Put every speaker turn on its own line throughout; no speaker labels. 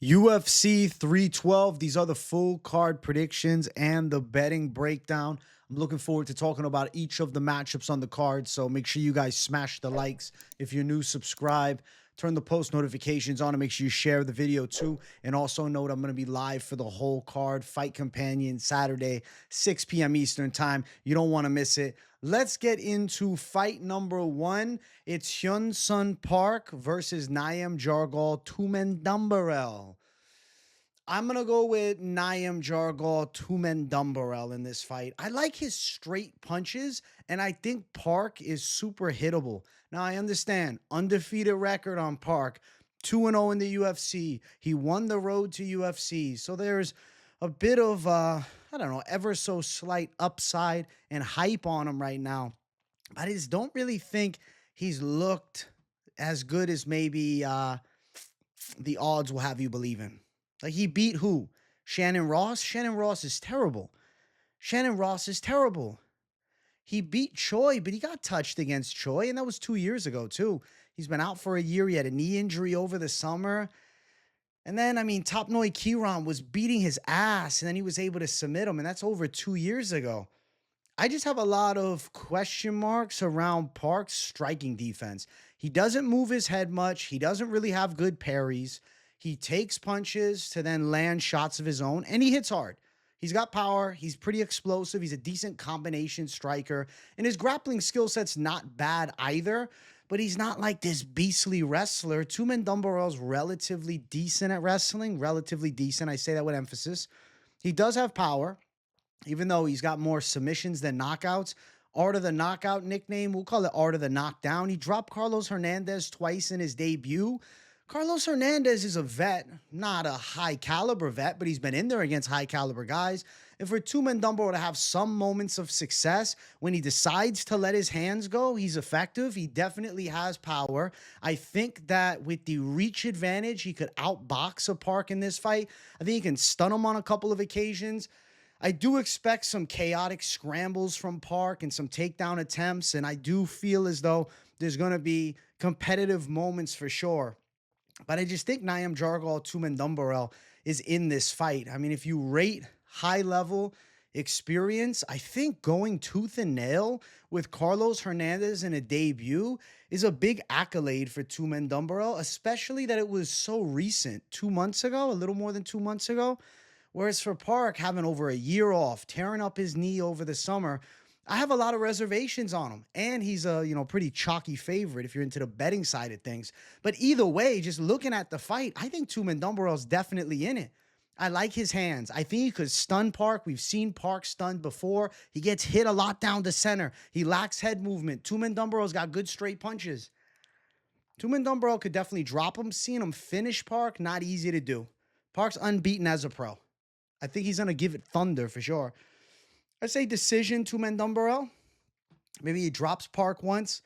UFC 312. These are the full card predictions and the betting breakdown. I'm looking forward to talking about each of the matchups on the card. So make sure you guys smash the likes. If you're new, subscribe. Turn the post notifications on and make sure you share the video too. And also note I'm going to be live for the whole card. Fight Companion Saturday, 6 p.m. Eastern time. You don't want to miss it. Let's get into fight number one. It's Hyun Sun Park versus Naim Jargal Tumendemberel. I'm going to go with Naim Jargal Tumendemberel in this fight. I like his straight punches, and I think Park is super hittable. Now, I understand, undefeated record on Park, 2-0 in the UFC. He won the road to UFC. So there's a bit of, I don't know, ever so slight upside and hype on him right now. I just don't really think he's looked as good as maybe the odds will have you believe in. Like, he beat who? Shannon Ross? Shannon Ross is terrible. Shannon Ross is terrible. He beat Choi, but he got touched against Choi, and that was 2 years ago, too. He's been out for a year. He had a knee injury over the summer. And then, I mean, Topnoi Kiran was beating his ass, and then he was able to submit him, and that's over 2 years ago. I just have a lot of question marks around Park's striking defense. He doesn't move his head much. He doesn't really have good parries. He takes punches to then land shots of his own, and he hits hard. He's got power. He's pretty explosive. He's a decent combination striker, and his grappling skill set's not bad either, but he's not like this beastly wrestler. Tumendemberel's relatively decent at wrestling, relatively decent. I say that with emphasis. He does have power, even though he's got more submissions than knockouts. Art of the Knockout nickname, we'll call it Art of the Knockdown. He dropped Carlos Hernandez twice in his debut. Carlos Hernandez is a vet, not a high caliber vet, but he's been in there against high caliber guys. And for Tumendemberel to have some moments of success when he decides to let his hands go, he's effective. He definitely has power. I think that with the reach advantage, he could outbox a Park in this fight. I think he can stun him on a couple of occasions. I do expect some chaotic scrambles from Park and some takedown attempts, and I do feel as though there's going to be competitive moments for sure. But I just think Naim Jargal Tumendemberel is in this fight. I mean, if you rate high-level experience, I think going tooth and nail with Carlos Hernandez in a debut is a big accolade for Tumendemberel, especially that it was so recent, 2 months ago, a little more than 2 months ago. Whereas for Park, having over a year off, tearing up his knee over the summer, I have a lot of reservations on him. And he's a, pretty chalky favorite if you're into the betting side of things. But either way, just looking at the fight, I think Tumendemberel's definitely in it. I like his hands. I think he could stun Park. We've seen Park stunned before. He gets hit a lot down the center. He lacks head movement. Tumendemberel's got good straight punches. Tumendemberel could definitely drop him. Seeing him finish Park, not easy to do. Park's unbeaten as a pro. I think he's going to give it thunder for sure. I say decision Tumendemberel. Maybe he drops Park once.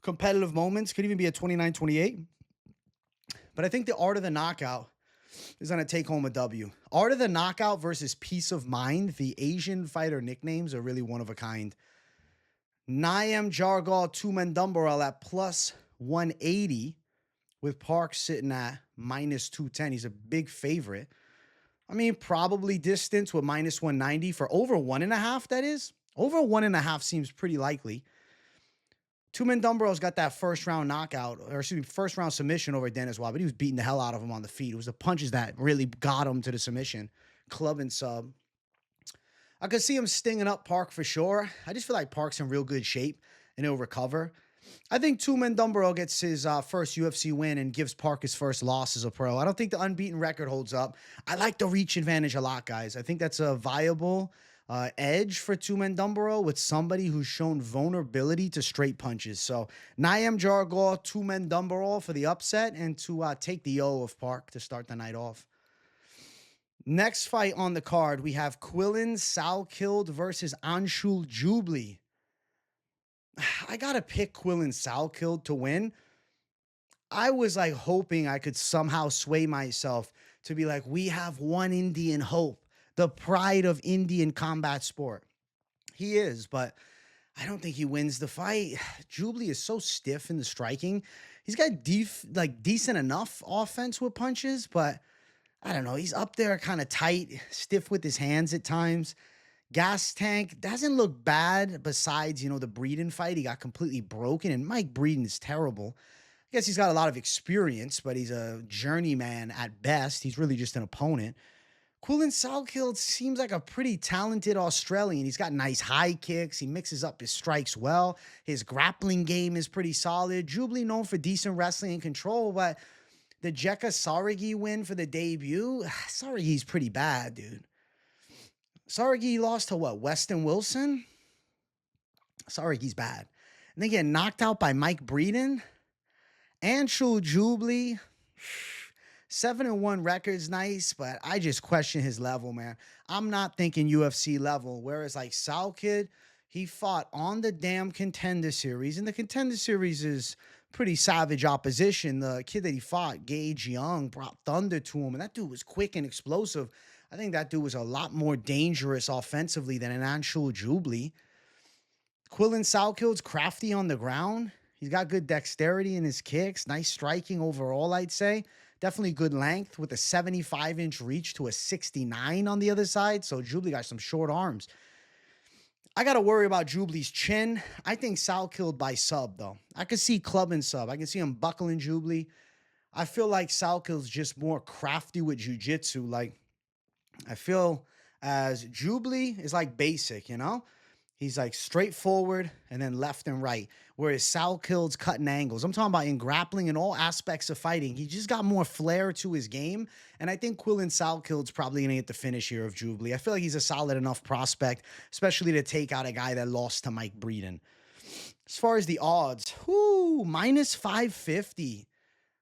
Competitive moments. Could even be a 29-28. But I think the Art of the Knockout is going to take home a W. Art of the Knockout versus Peace of Mind. The Asian fighter nicknames are really one of a kind. Naim Jargal Tumendemberel at plus 180 with Park sitting at minus 210. He's a big favorite. I mean, probably distance with minus 190 for over 1.5, that is. Over 1.5 seems pretty likely. Tumendemberel's got that first round knockout, or excuse me, first round submission over Dennis Watt, but he was beating the hell out of him on the feet. It was the punches that really got him to the submission. Club and sub. I could see him stinging up Park for sure. I just feel like Park's in real good shape and he'll recover. I think Tumendemberel gets his first UFC win and gives Park his first loss as a pro. I don't think the unbeaten record holds up. I like the reach advantage a lot, guys. I think that's a viable edge for Tumendemberel with somebody who's shown vulnerability to straight punches. So Naim Jargal Tumendemberel for the upset and to take the O of Park to start the night off. Next fight on the card, we have Quillen Salkilld versus Anshul Jubli. I got to pick Quillen Salkilld to win. I was like hoping I could somehow sway myself to be like, we have one Indian hope, the pride of Indian combat sport. He is, but I don't think he wins the fight. Jubli is so stiff in the striking. He's got decent enough offense with punches, but I don't know. He's up there kind of tight, stiff with his hands at times. Gas tank doesn't look bad besides, the Breeden fight. He got completely broken, and Mike Breeden is terrible. I guess he's got a lot of experience, but he's a journeyman at best. He's really just an opponent. Salkilld seems like a pretty talented Australian. He's got nice high kicks. He mixes up his strikes well. His grappling game is pretty solid. Jubli known for decent wrestling and control, but the Jekka Saragi win for the debut, Saragi's pretty bad, dude. Saragi lost to what? Weston Wilson? Saragi's bad. And they get knocked out by Mike Breeden. Anshul Jubli. 7-1 record's nice, but I just question his level, man. I'm not thinking UFC level. Whereas like Salkilld, he fought on the damn Contender Series, and the Contender Series is pretty savage opposition. The kid that he fought, Gage Young, brought thunder to him, and that dude was quick and explosive. I think that dude was a lot more dangerous offensively than an Anshul Jubli. Salkild's crafty on the ground. He's got good dexterity in his kicks, nice striking overall, I'd say. Definitely good length with a 75-inch reach to a 69 on the other side. So Jubli got some short arms. I got to worry about Jubli's chin. I think Salkilld by sub, though. I could see club and sub. I can see him buckling Jubli. I feel like Salkild's just more crafty with jiu-jitsu. Like, I feel as Jubli is like basic, He's like straightforward and then left and right. Whereas Salkild's cutting angles. I'm talking about in grappling and all aspects of fighting. He just got more flair to his game. And I think Salkild's probably going to get the finish here of Jubli. I feel like he's a solid enough prospect, especially to take out a guy that lost to Mike Breeden. As far as the odds, minus 550.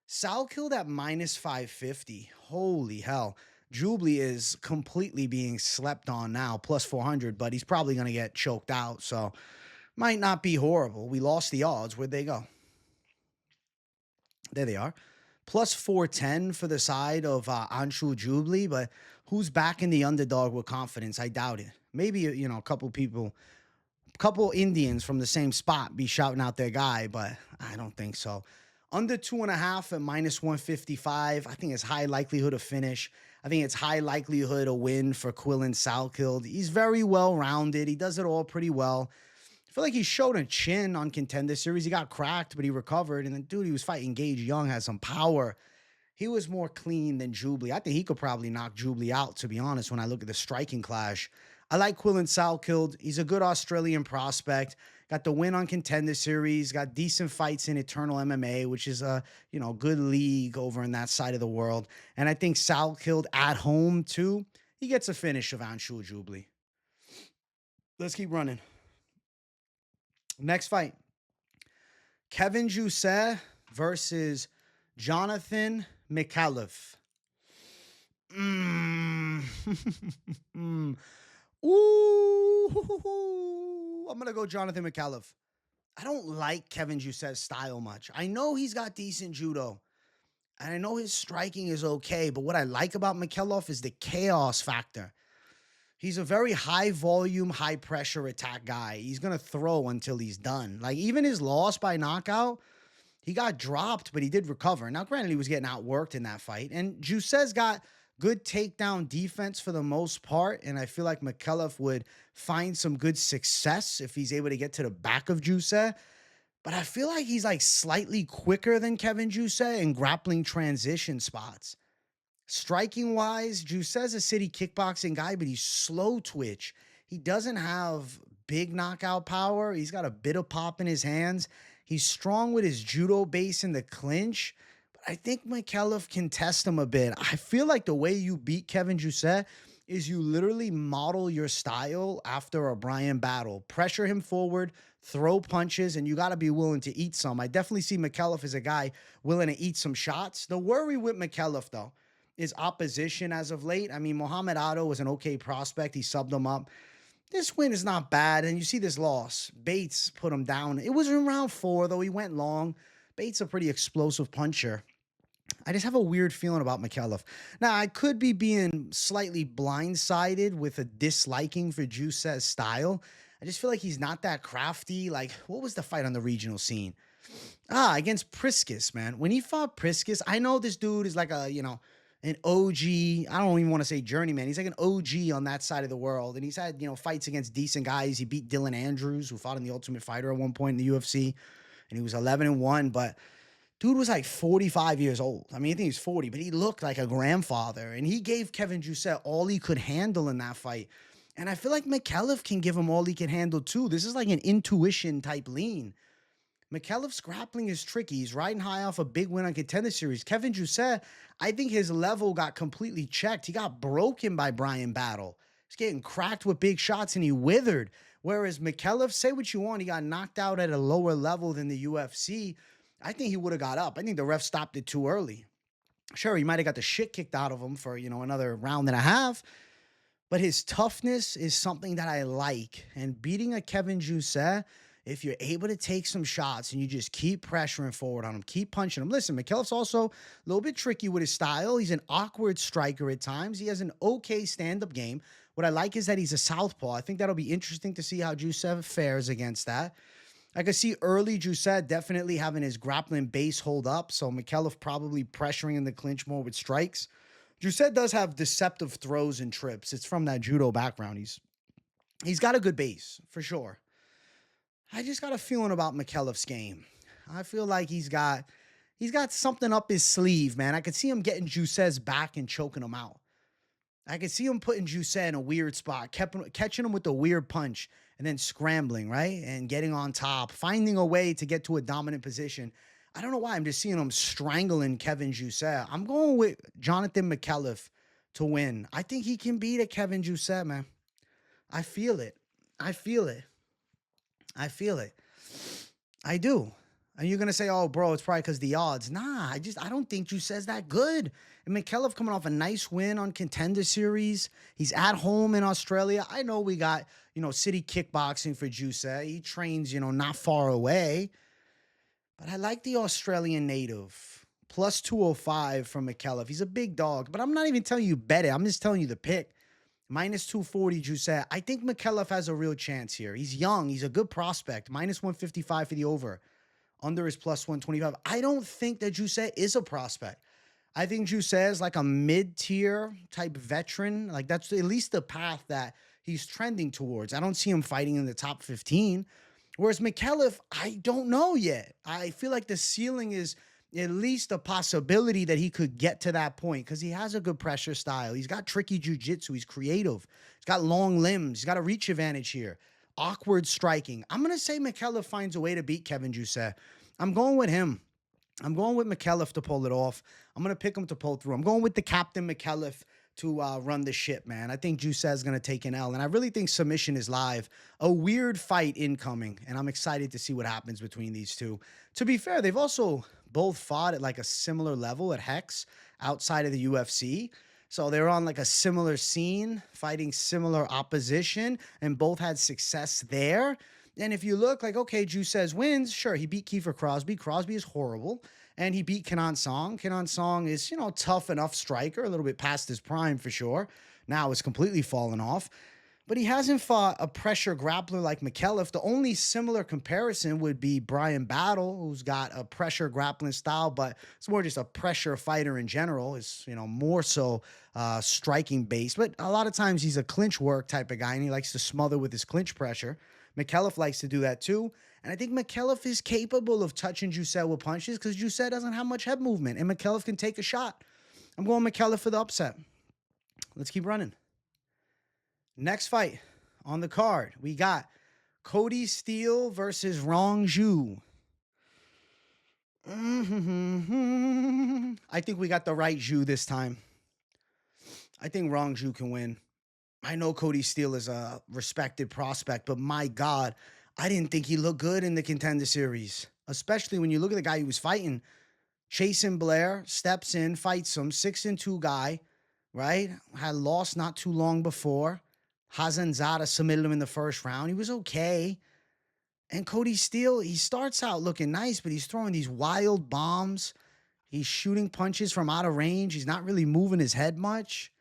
Salkilld at minus 550. Holy hell. Jubli is completely being slept on now, plus 400, but he's probably going to get choked out, so might not be horrible. We lost the odds. Where'd they go? There they are. Plus 410 for the side of Anshul Jubli, but who's backing the underdog with confidence? I doubt it. Maybe, a couple Indians from the same spot be shouting out their guy, but I don't think so. Under 2.5 at minus 155. I think it's high likelihood of finish. I think it's high likelihood a win for Salkilld. He's very well-rounded. He does it all pretty well. I feel like he showed a chin on Contender Series. He got cracked, but he recovered. And then, dude, he was fighting Gage Young, has some power. He was more clean than Jubli. I think he could probably knock Jubli out, to be honest, when I look at the striking clash. I like Salkilld. He's a good Australian prospect. Got the win on Contender Series, got decent fights in Eternal MMA, which is a, good league over in that side of the world. And I think Salkilld at home, too, he gets a finish of Anshul Jubli. Let's keep running. Next fight. Kevin Jousset versus Jonathan Micallef. Ooh, I'm going to go Jonathan Micallef. I don't like Kevin Jousset's style much. I know he's got decent judo, and I know his striking is okay, but what I like about Micallef is the chaos factor. He's a very high-volume, high-pressure attack guy. He's going to throw until he's done. Like, even his loss by knockout, he got dropped, but he did recover. Now, granted, he was getting outworked in that fight, and Jousset's got good takedown defense for the most part, and I feel like Micallef would find some good success if he's able to get to the back of Jousset. But I feel like he's like slightly quicker than Kevin Jousset in grappling transition spots. Striking-wise, Jousset's a city kickboxing guy, but he's slow twitch. He doesn't have big knockout power. He's got a bit of pop in his hands. He's strong with his judo base in the clinch. I think Micallef can test him a bit. I feel like the way you beat Kevin Jousset is you literally model your style after a Brian battle. Pressure him forward, throw punches, and you got to be willing to eat some. I definitely see Micallef as a guy willing to eat some shots. The worry with Micallef, though, is opposition as of late. I mean, Muhammad Otto was an okay prospect. He subbed him up. This win is not bad, and you see this loss. Bates put him down. It was in round 4, though. He went long. Bates a pretty explosive puncher. I just have a weird feeling about Micallef. Now, I could be being slightly blindsided with a disliking for Jousset's style. I just feel like he's not that crafty. Like, what was the fight on the regional scene? Against Priscus, man. When he fought Priscus, I know this dude is like a, an OG. I don't even want to say journeyman. He's like an OG on that side of the world. And he's had, fights against decent guys. He beat Dylan Andrews, who fought in the Ultimate Fighter at one point in the UFC. And he was 11-1. But dude was like 45 years old. I mean, I think he's 40, but he looked like a grandfather. And he gave Kevin Jousset all he could handle in that fight. And I feel like Micallef can give him all he can handle too. This is like an intuition type lean. Micallef's grappling is tricky. He's riding high off a big win on Contender Series. Kevin Jousset, I think his level got completely checked. He got broken by Bryan Battle. He's getting cracked with big shots and he withered. Whereas Micallef, say what you want, he got knocked out at a lower level than the UFC. I think he would have got up. I think the ref stopped it too early. Sure, he might have got the shit kicked out of him for, another round and a half. But his toughness is something that I like. And beating a Kevin Jousset, if you're able to take some shots and you just keep pressuring forward on him, keep punching him. Listen, Micallef's also a little bit tricky with his style. He's an awkward striker at times. He has an okay stand-up game. What I like is that he's a southpaw. I think that'll be interesting to see how Jousset fares against that. I could see early Jousset definitely having his grappling base hold up, so Micallef probably pressuring in the clinch more with strikes. Jousset does have deceptive throws and trips. It's from that judo background. He's got a good base, for sure. I just got a feeling about Micallef's game. I feel like he's got something up his sleeve, man. I could see him getting Jousset's back and choking him out. I could see him putting Jousset in a weird spot, catching him with a weird punch, and then scrambling, right? And getting on top, finding a way to get to a dominant position. I don't know why. I'm just seeing him strangling Kevin Jousset. I'm going with Jonathan Micallef to win. I think he can beat a Kevin Jousset, man. I feel it. I feel it. I feel it. I do. And you're going to say, oh, bro, it's probably because the odds. Nah, I don't think Jousset's that good. And Micallef coming off a nice win on Contender Series. He's at home in Australia. I know we got, city kickboxing for Jousset. He trains, not far away. But I like the Australian native. Plus 205 from Micallef. He's a big dog. But I'm not even telling you bet it. I'm just telling you the pick. Minus 240, Jousset. I think Micallef has a real chance here. He's young. He's a good prospect. Minus 155 for the over. Under is plus 125. I don't think that Jousset is a prospect. I think Jousset is like a mid-tier type veteran. Like that's at least the path that he's trending towards. I don't see him fighting in the top 15. Whereas Micallef, I don't know yet. I feel like the ceiling is at least a possibility that he could get to that point because he has a good pressure style. He's got tricky jiu-jitsu. He's creative. He's got long limbs. He's got a reach advantage here. Awkward striking. I'm going to say Micallef finds a way to beat Kevin Jousset. I'm going with him. I'm going with Micallef to pull it off. I'm going to pick him to pull through. I'm going with the captain Micallef to run the ship, man. I think Jousset is going to take an L, and I really think submission is live. A weird fight incoming, and I'm excited to see what happens between these two. To be fair, they've also both fought at like a similar level at Hex outside of the UFC. So they're on like a similar scene, fighting similar opposition, and both had success there. And if you look like, okay, Jousset wins, sure, he beat Kiefer Crosby. Crosby is horrible. And he beat Kenan Song. Kenan Song is, tough enough striker, a little bit past his prime for sure. Now it's completely fallen off. But he hasn't fought a pressure grappler like Micallef. The only similar comparison would be Bryan Battle, who's got a pressure grappling style, but it's more just a pressure fighter in general. It's, more so striking based. But a lot of times he's a clinch work type of guy, and he likes to smother with his clinch pressure. Micallef likes to do that too. And I think Micallef is capable of touching Jousset with punches because Jousset doesn't have much head movement, and Micallef can take a shot. I'm going Micallef for the upset. Let's keep running. Next fight on the card, we got Kody Steele versus Rongzhu. I think we got the right Zhu this time. I think Rongzhu can win. I know Kody Steele is a respected prospect, but my God, I didn't think he looked good in the Contender Series, especially when you look at the guy he was fighting. Chasen Blair steps in, fights him, 6-2 guy, right? Had lost not too long before. Hazanzada submitted him in the first round. He was okay. And Kody Steele, he starts out looking nice, but he's throwing these wild bombs. He's shooting punches from out of range. He's not really moving his head much.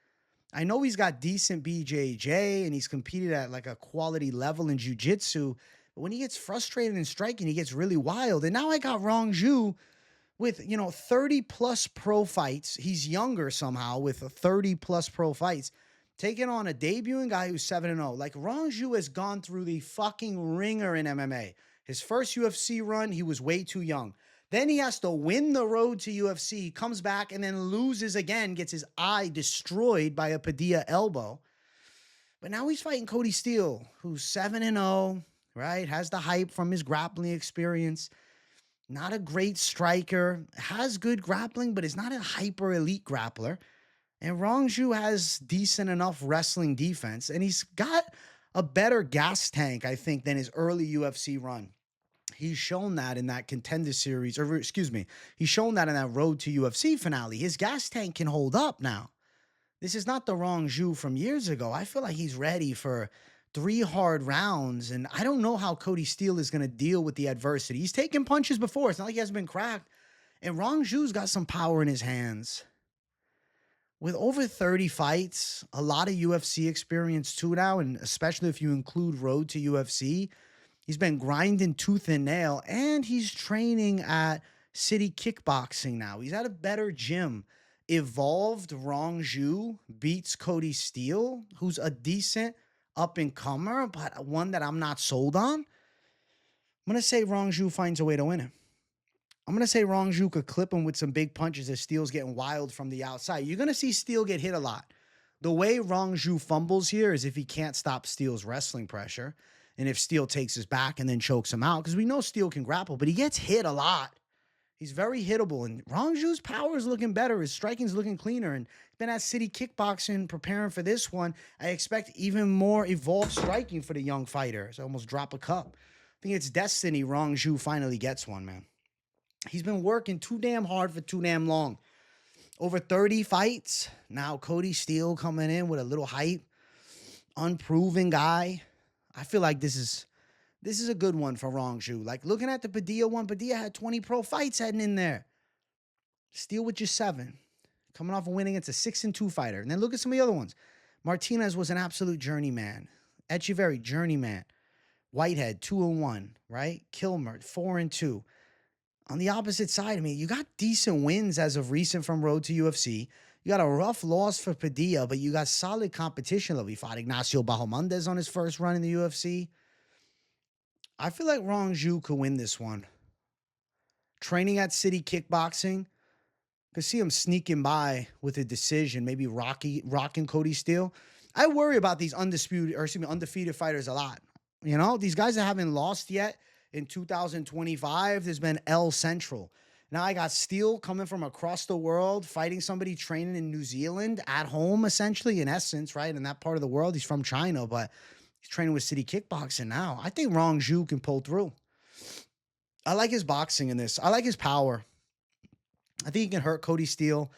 I know he's got decent BJJ and he's competed at like a quality level in jiu-jitsu, but when he gets frustrated in striking, he gets really wild. And now I got Rongzhu with, 30 plus pro fights. He's younger somehow with 30 plus pro fights, taking on a debuting guy who's 7-0. Like, Rongzhu has gone through the fucking ringer in MMA. His first UFC run, he was way too young. Then he has to win the road to UFC, comes back and then loses again, gets his eye destroyed by a Padilla elbow. But now he's fighting Cody Steele, who's 7-0, right? Has the hype from his grappling experience. Not a great striker, has good grappling, but is not a hyper elite grappler. And Rongzhu has decent enough wrestling defense, and he's got a better gas tank, I think, than his early UFC run. He's shown that in that Contender Series, or excuse me, he's shown that in that Road to UFC finale. His gas tank can hold up now. This is not the Rongzhu from years ago. I feel like he's ready for 3 hard rounds, and I don't know how Cody Steele is going to deal with the adversity. He's taken punches before. It's not like he hasn't been cracked. And Rongzhu's got some power in his hands. With over 30 fights, a lot of UFC experience too now, and especially if you include Road to UFC, he's been grinding tooth and nail, and he's training at City Kickboxing now. He's at a better gym. Evolved Rongzhu beats Cody Steele, who's a decent up-and-comer, but one that I'm not sold on. I'm going to say Rongzhu finds a way to win him. I'm going to say Rongzhu could clip him with some big punches as Steele's getting wild from the outside. You're going to see Steele get hit a lot. The way Rongzhu fumbles here is if he can't stop Steele's wrestling pressure, and if Steele takes his back and then chokes him out, because we know Steele can grapple, but he gets hit a lot. He's very hittable, and Rongzhu's power is looking better. His striking's looking cleaner, and he's been at City Kickboxing preparing for this one. I expect even more evolved striking for the young fighter. So I almost drop a cup. I think it's destiny Rongzhu finally gets one, man. He's been working too damn hard for too damn long. Over 30 fights. Now Cody Steele coming in with a little hype. Unproven guy. I feel like this is a good one for Rongzhu. Like, looking at the Padilla one, Padilla had 20 pro fights heading in there. Steele with just 7. Coming off a win against a 6-2 fighter. And then look at some of the other ones. Martinez was an absolute journeyman. Echeverry, journeyman. Whitehead, 2-1, right? Kilmer, 4-2. On the opposite side, I mean, you got decent wins as of recent from Road to UFC. You got a rough loss for Padilla, but you got solid competition level. He fought Ignacio Bahamondes on his first run in the UFC. I feel like Rongzhu could win this one. Training at City Kickboxing. Could see him sneaking by with a decision, maybe rocking Cody Steele. I worry about these undefeated fighters a lot. You know, these guys that haven't lost yet in 2025, there's been L Central. Now I got Steele coming from across the world, fighting somebody training in New Zealand at home, essentially, in essence, right? In that part of the world. He's from China, but he's training with City Kickboxing now. I think Rongzhu can pull through. I like his boxing in this. I like his power. I think he can hurt Cody Steele.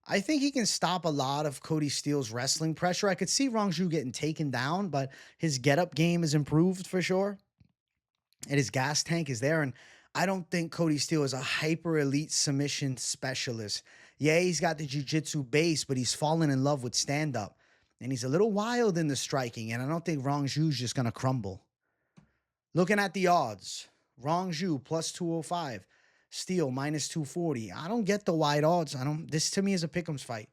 I think he can stop a lot of Cody Steele's wrestling pressure. I could see Rongzhu getting taken down, but his get-up game is improved for sure. And his gas tank is there. And I don't think Cody Steele is a hyper-elite submission specialist. Yeah, he's got the jiu-jitsu base, but he's fallen in love with stand-up. And he's a little wild in the striking, and I don't think Rongzhu's just going to crumble. Looking at the odds, Rongzhu plus 205, Steele minus 240. I don't get the wide odds. This to me is a pick'ems fight.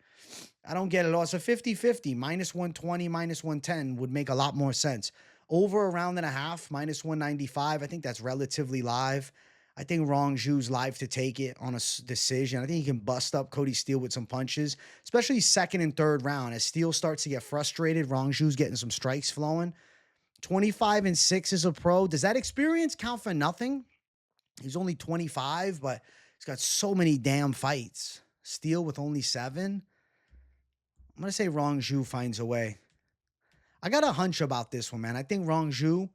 I don't get it all. It's a 50-50. Minus 120, minus 110 would make a lot more sense. Over a round and a half, minus 195. I think that's relatively live. I think Rongzhu's live to take it on a decision. I think he can bust up Cody Steele with some punches, especially second and third round. As Steele starts to get frustrated, Rongzhu's getting some strikes flowing. 25-6 as a pro. Does that experience count for nothing? He's only 25, but he's got so many damn fights. Steele with only 7. I'm going to say Rongzhu finds a way. I got a hunch about this one, man. I think Rongzhu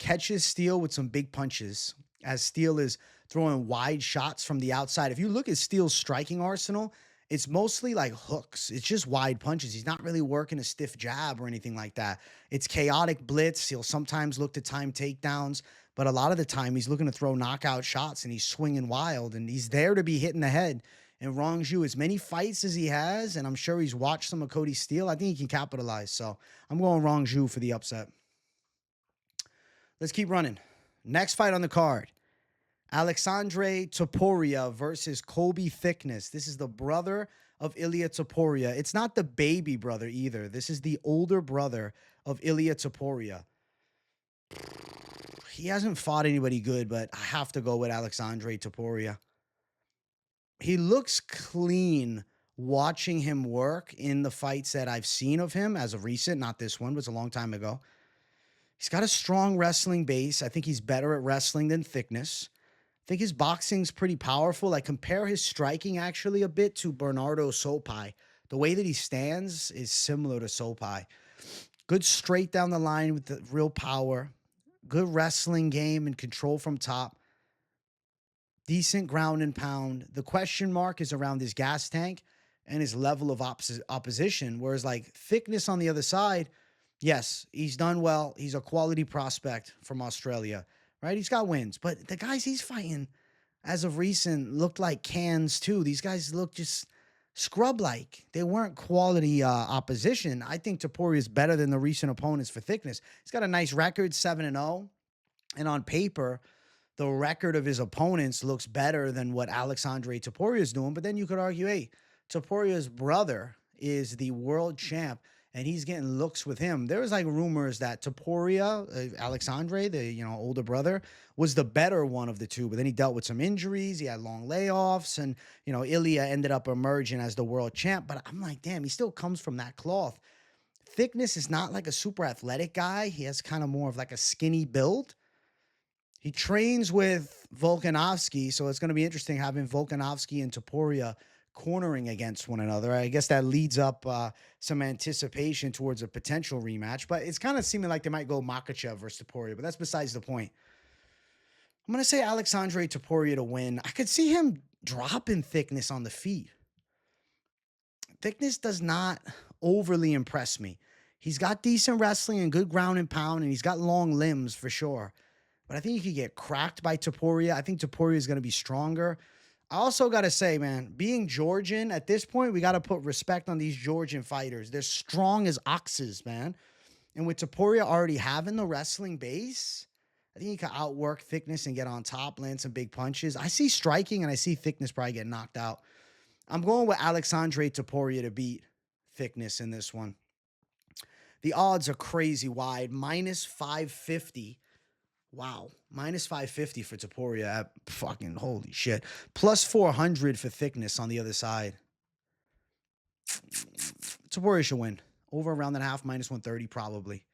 catches Steele with some big punches as Steele is throwing wide shots from the outside. If you look at Steele's striking arsenal, it's mostly like hooks. It's just wide punches. He's not really working a stiff jab or anything like that. It's chaotic blitz. He'll sometimes look to time takedowns, but a lot of the time he's looking to throw knockout shots and he's swinging wild and he's there to be hit in the head. And Rongzhu, as many fights as he has, and I'm sure he's watched some of Cody Steele, I think he can capitalize. So I'm going Rongzhu for the upset. Let's keep running. Next fight on the card. Alexandre Topuria versus Kobe Thicknesse. This is the brother of Ilia Topuria. It's not the baby brother either. This is the older brother of Ilia Topuria. He hasn't fought anybody good, but I have to go with Alexandre Topuria. He looks clean watching him work in the fights that I've seen of him as of recent. Not this one, but it's a long time ago. He's got a strong wrestling base. I think he's better at wrestling than Thicknesse. I think his boxing's pretty powerful. I compare his striking actually a bit to Bernardo Sopai. The way that he stands is similar to Sopai. Good straight down the line with the real power. Good wrestling game and control from top. Decent ground and pound. The question mark is around his gas tank and his level of opposition. Whereas like Thicknesse on the other side, yes, he's done well. He's a quality prospect from Australia, right? He's got wins. But the guys he's fighting as of recent looked like cans too. These guys look just scrub-like. They weren't quality opposition. I think Topuria is better than the recent opponents for Thicknesse. He's got a nice record, 7-0. And on paper, the record of his opponents looks better than what Alexandre Topuria is doing. But then you could argue, hey, Topuria's brother is the world champ, and he's getting looks with him. There was like rumors that Topuria, Alexandre, the older brother, was the better one of the two. But then he dealt with some injuries. He had long layoffs, and Ilia ended up emerging as the world champ. But I'm like, damn, he still comes from that cloth. Thicknesse is not like a super athletic guy. He has kind of more of like a skinny build. He trains with Volkanovski, so it's going to be interesting having Volkanovski and Topuria cornering against one another. I guess that leads up some anticipation towards a potential rematch, but it's kind of seeming like they might go Micallef versus Topuria, but that's besides the point. I'm going to say Alexandre Topuria to win. I could see him dropping Thicknesse on the feet. Thicknesse does not overly impress me. He's got decent wrestling and good ground and pound, and he's got long limbs for sure. But I think he could get cracked by Topuria. I think Topuria is going to be stronger. I also got to say, man, being Georgian, at this point, we got to put respect on these Georgian fighters. They're strong as oxes, man. And with Topuria already having the wrestling base, I think he could outwork Thicknesse and get on top, land some big punches. I see striking, and I see Thicknesse probably get knocked out. I'm going with Alexandre Topuria to beat Thicknesse in this one. The odds are crazy wide, minus 550. Wow. Minus 550 for Topuria. Fucking holy shit. Plus 400 for Thicknesse on the other side. Topuria should win. Over around and a half, minus 130, probably.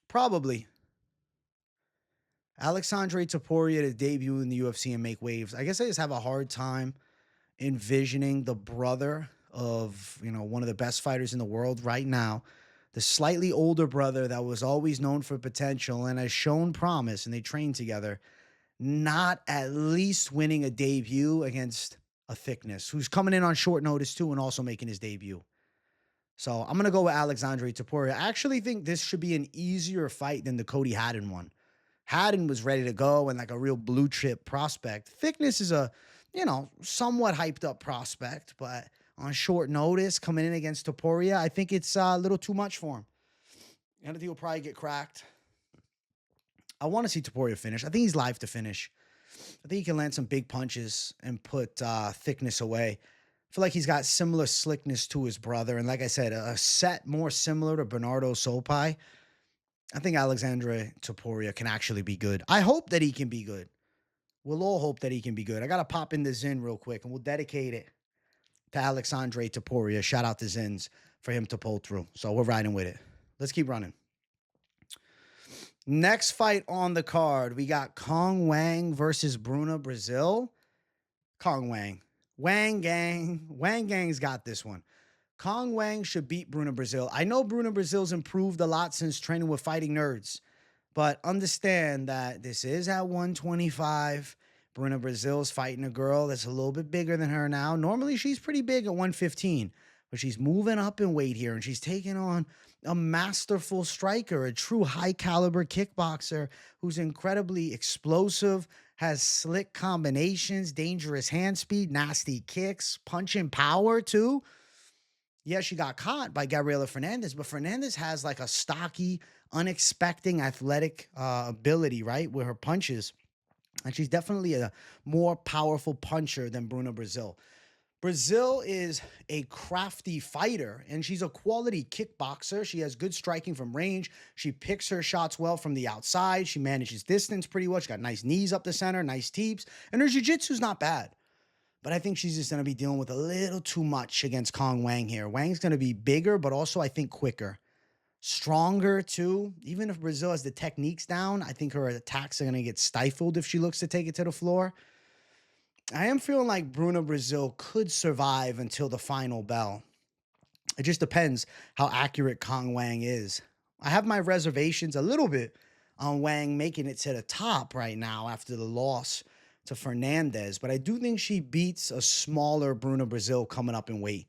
Probably. Alexandre Topuria to debut in the UFC and make waves. I guess I just have a hard time envisioning the brother of, one of the best fighters in the world right now. The slightly older brother that was always known for potential and has shown promise, and they trained together, not at least winning a debut against a Thicknesse, who's coming in on short notice too and also making his debut. So I'm going to go with Alexandre Topuria. I actually think this should be an easier fight than the Kody Haddon one. Haddon was ready to go and like a real blue chip prospect. Thicknesse is a, somewhat hyped up prospect, but on short notice, coming in against Topuria, I think it's a little too much for him. I think he'll probably get cracked. I want to see Topuria finish. I think he's live to finish. I think he can land some big punches and put Thicknesse away. I feel like he's got similar slickness to his brother. And like I said, a set more similar to Bernardo Sopai. I think Alexandre Topuria can actually be good. I hope that he can be good. We'll all hope that he can be good. I got to pop in the Zin real quick, and we'll dedicate it to Alexandre Topuria. Shout out to Zins for him to pull through. So we're riding with it. Let's keep running. Next fight on the card, we got Cong Wang versus Bruna, Brasil. Cong Wang. Wang gang. Wang gang's got this one. Cong Wang should beat Bruna, Brasil. I know Bruna, Brasil's improved a lot since training with Fighting Nerds, but understand that this is at 125. Bruna, Brasil's fighting a girl that's a little bit bigger than her now. Normally, she's pretty big at 115, but she's moving up in weight here, and she's taking on a masterful striker, a true high-caliber kickboxer who's incredibly explosive, has slick combinations, dangerous hand speed, nasty kicks, punching power, too. Yeah, she got caught by Gabriel Fernandez, but Fernandez has like a stocky, unexpected athletic ability, right, with her punches. And she's definitely a more powerful puncher than Bruna Brasil. Brasil is a crafty fighter, and she's a quality kickboxer. She has good striking from range. She picks her shots well from the outside. She manages distance pretty well. She got nice knees up the center, nice teeps, and her jiu-jitsu's not bad. But I think she's just going to be dealing with a little too much against Cong Wang here. Wang's going to be bigger, but also I think quicker. Stronger too. Even if Brazil has the techniques down, I think her attacks are going to get stifled if she looks to take it to the floor. I am feeling like Bruna Brasil could survive until the final bell. It just depends how accurate Cong Wang is. I have my reservations a little bit on Wang making it to the top right now after the loss to Fernandez, but I do think she beats a smaller Bruna Brasil coming up in weight.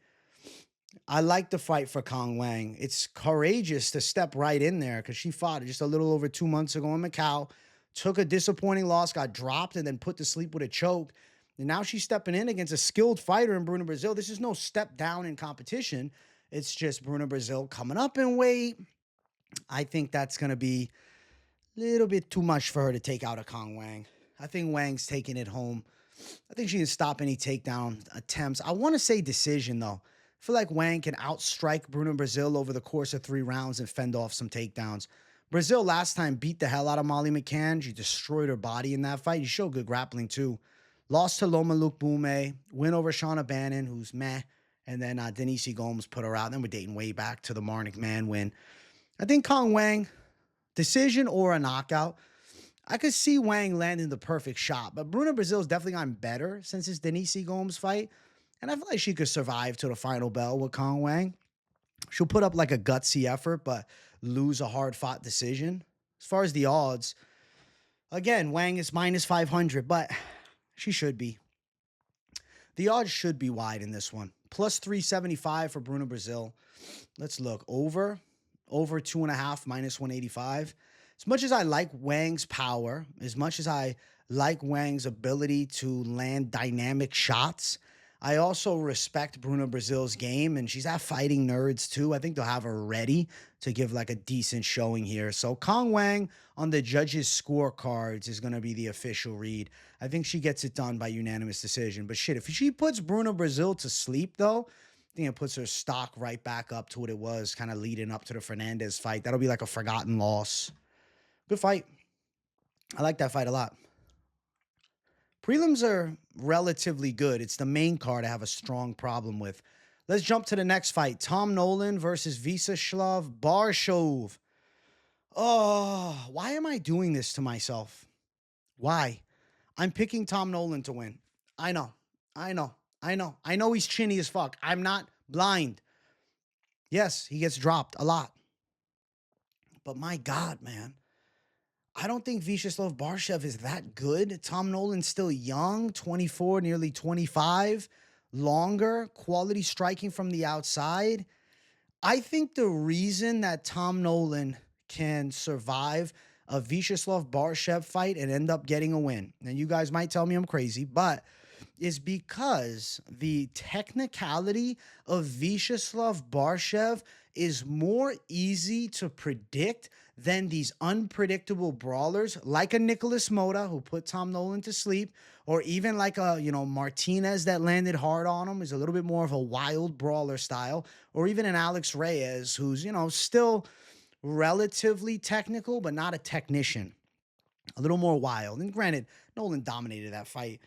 I like the fight for Cong Wang. It's courageous to step right in there because she fought just a little over 2 months ago in Macau, took a disappointing loss, got dropped, and then put to sleep with a choke. And now she's stepping in against a skilled fighter in Bruna Brasil. This is no step down in competition. It's just Bruna Brasil coming up in weight. I think that's going to be a little bit too much for her to take out a Cong Wang. I think Wang's taking it home. I think she can stop any takedown attempts. I want to say decision, though. I feel like Wang can outstrike Bruna Brasil over the course of 3 rounds and fend off some takedowns. Brazil last time beat the hell out of Molly McCann. She destroyed her body in that fight. She showed good grappling, too. Lost to Loma Lukbume. Win over Shauna Bannon, who's meh. And then Denise Gomes put her out. Then we're dating way back to the Marnik Man win. I think Cong Wang, decision or a knockout. I could see Wang landing the perfect shot, but Bruna Brasil's definitely gotten better since his Denise Gomes fight. And I feel like she could survive to the final bell with Cong Wang. She'll put up like a gutsy effort, but lose a hard-fought decision. As far as the odds, again, Wang is minus 500, but she should be. The odds should be wide in this one. Plus 375 for Bruna Brasil. Let's look. Over 2.5, minus 185. As much as I like Wang's power, as much as I like Wang's ability to land dynamic shots, I also respect Bruna Brasil's game, and she's at Fighting Nerds too. I think they'll have her ready to give like a decent showing here. So Cong Wang on the judges' scorecards is going to be the official read. I think she gets it done by unanimous decision. But shit, if she puts Bruna Brasil to sleep, though, I think it puts her stock right back up to what it was kind of leading up to the Fernandez fight. That'll be like a forgotten loss. Good fight. I like that fight a lot. Prelims are relatively good. It's the main card I have a strong problem with. Let's jump to the next fight. Tom Nolan versus Vyacheslav Borshchev. Oh, why am I doing this to myself? Why? I'm picking Tom Nolan to win. I know he's chinny as fuck. I'm not blind. Yes, he gets dropped a lot. But my God, man. I don't think Vyacheslav Borshchev is that good. Tom Nolan's still young, 24, nearly 25. Longer, quality striking from the outside. I think the reason that Tom Nolan can survive a Vyacheslav Borshchev fight and end up getting a win, and you guys might tell me I'm crazy, but is because the technicality of Vyacheslav Borshchev is more easy to predict than these unpredictable brawlers like a Nicholas Mota who put Tom Nolan to sleep, or even like a, Martinez that landed hard on him, is a little bit more of a wild brawler style, or even an Alex Reyes who's, still relatively technical, but not a technician, a little more wild. And granted, Nolan dominated that fight.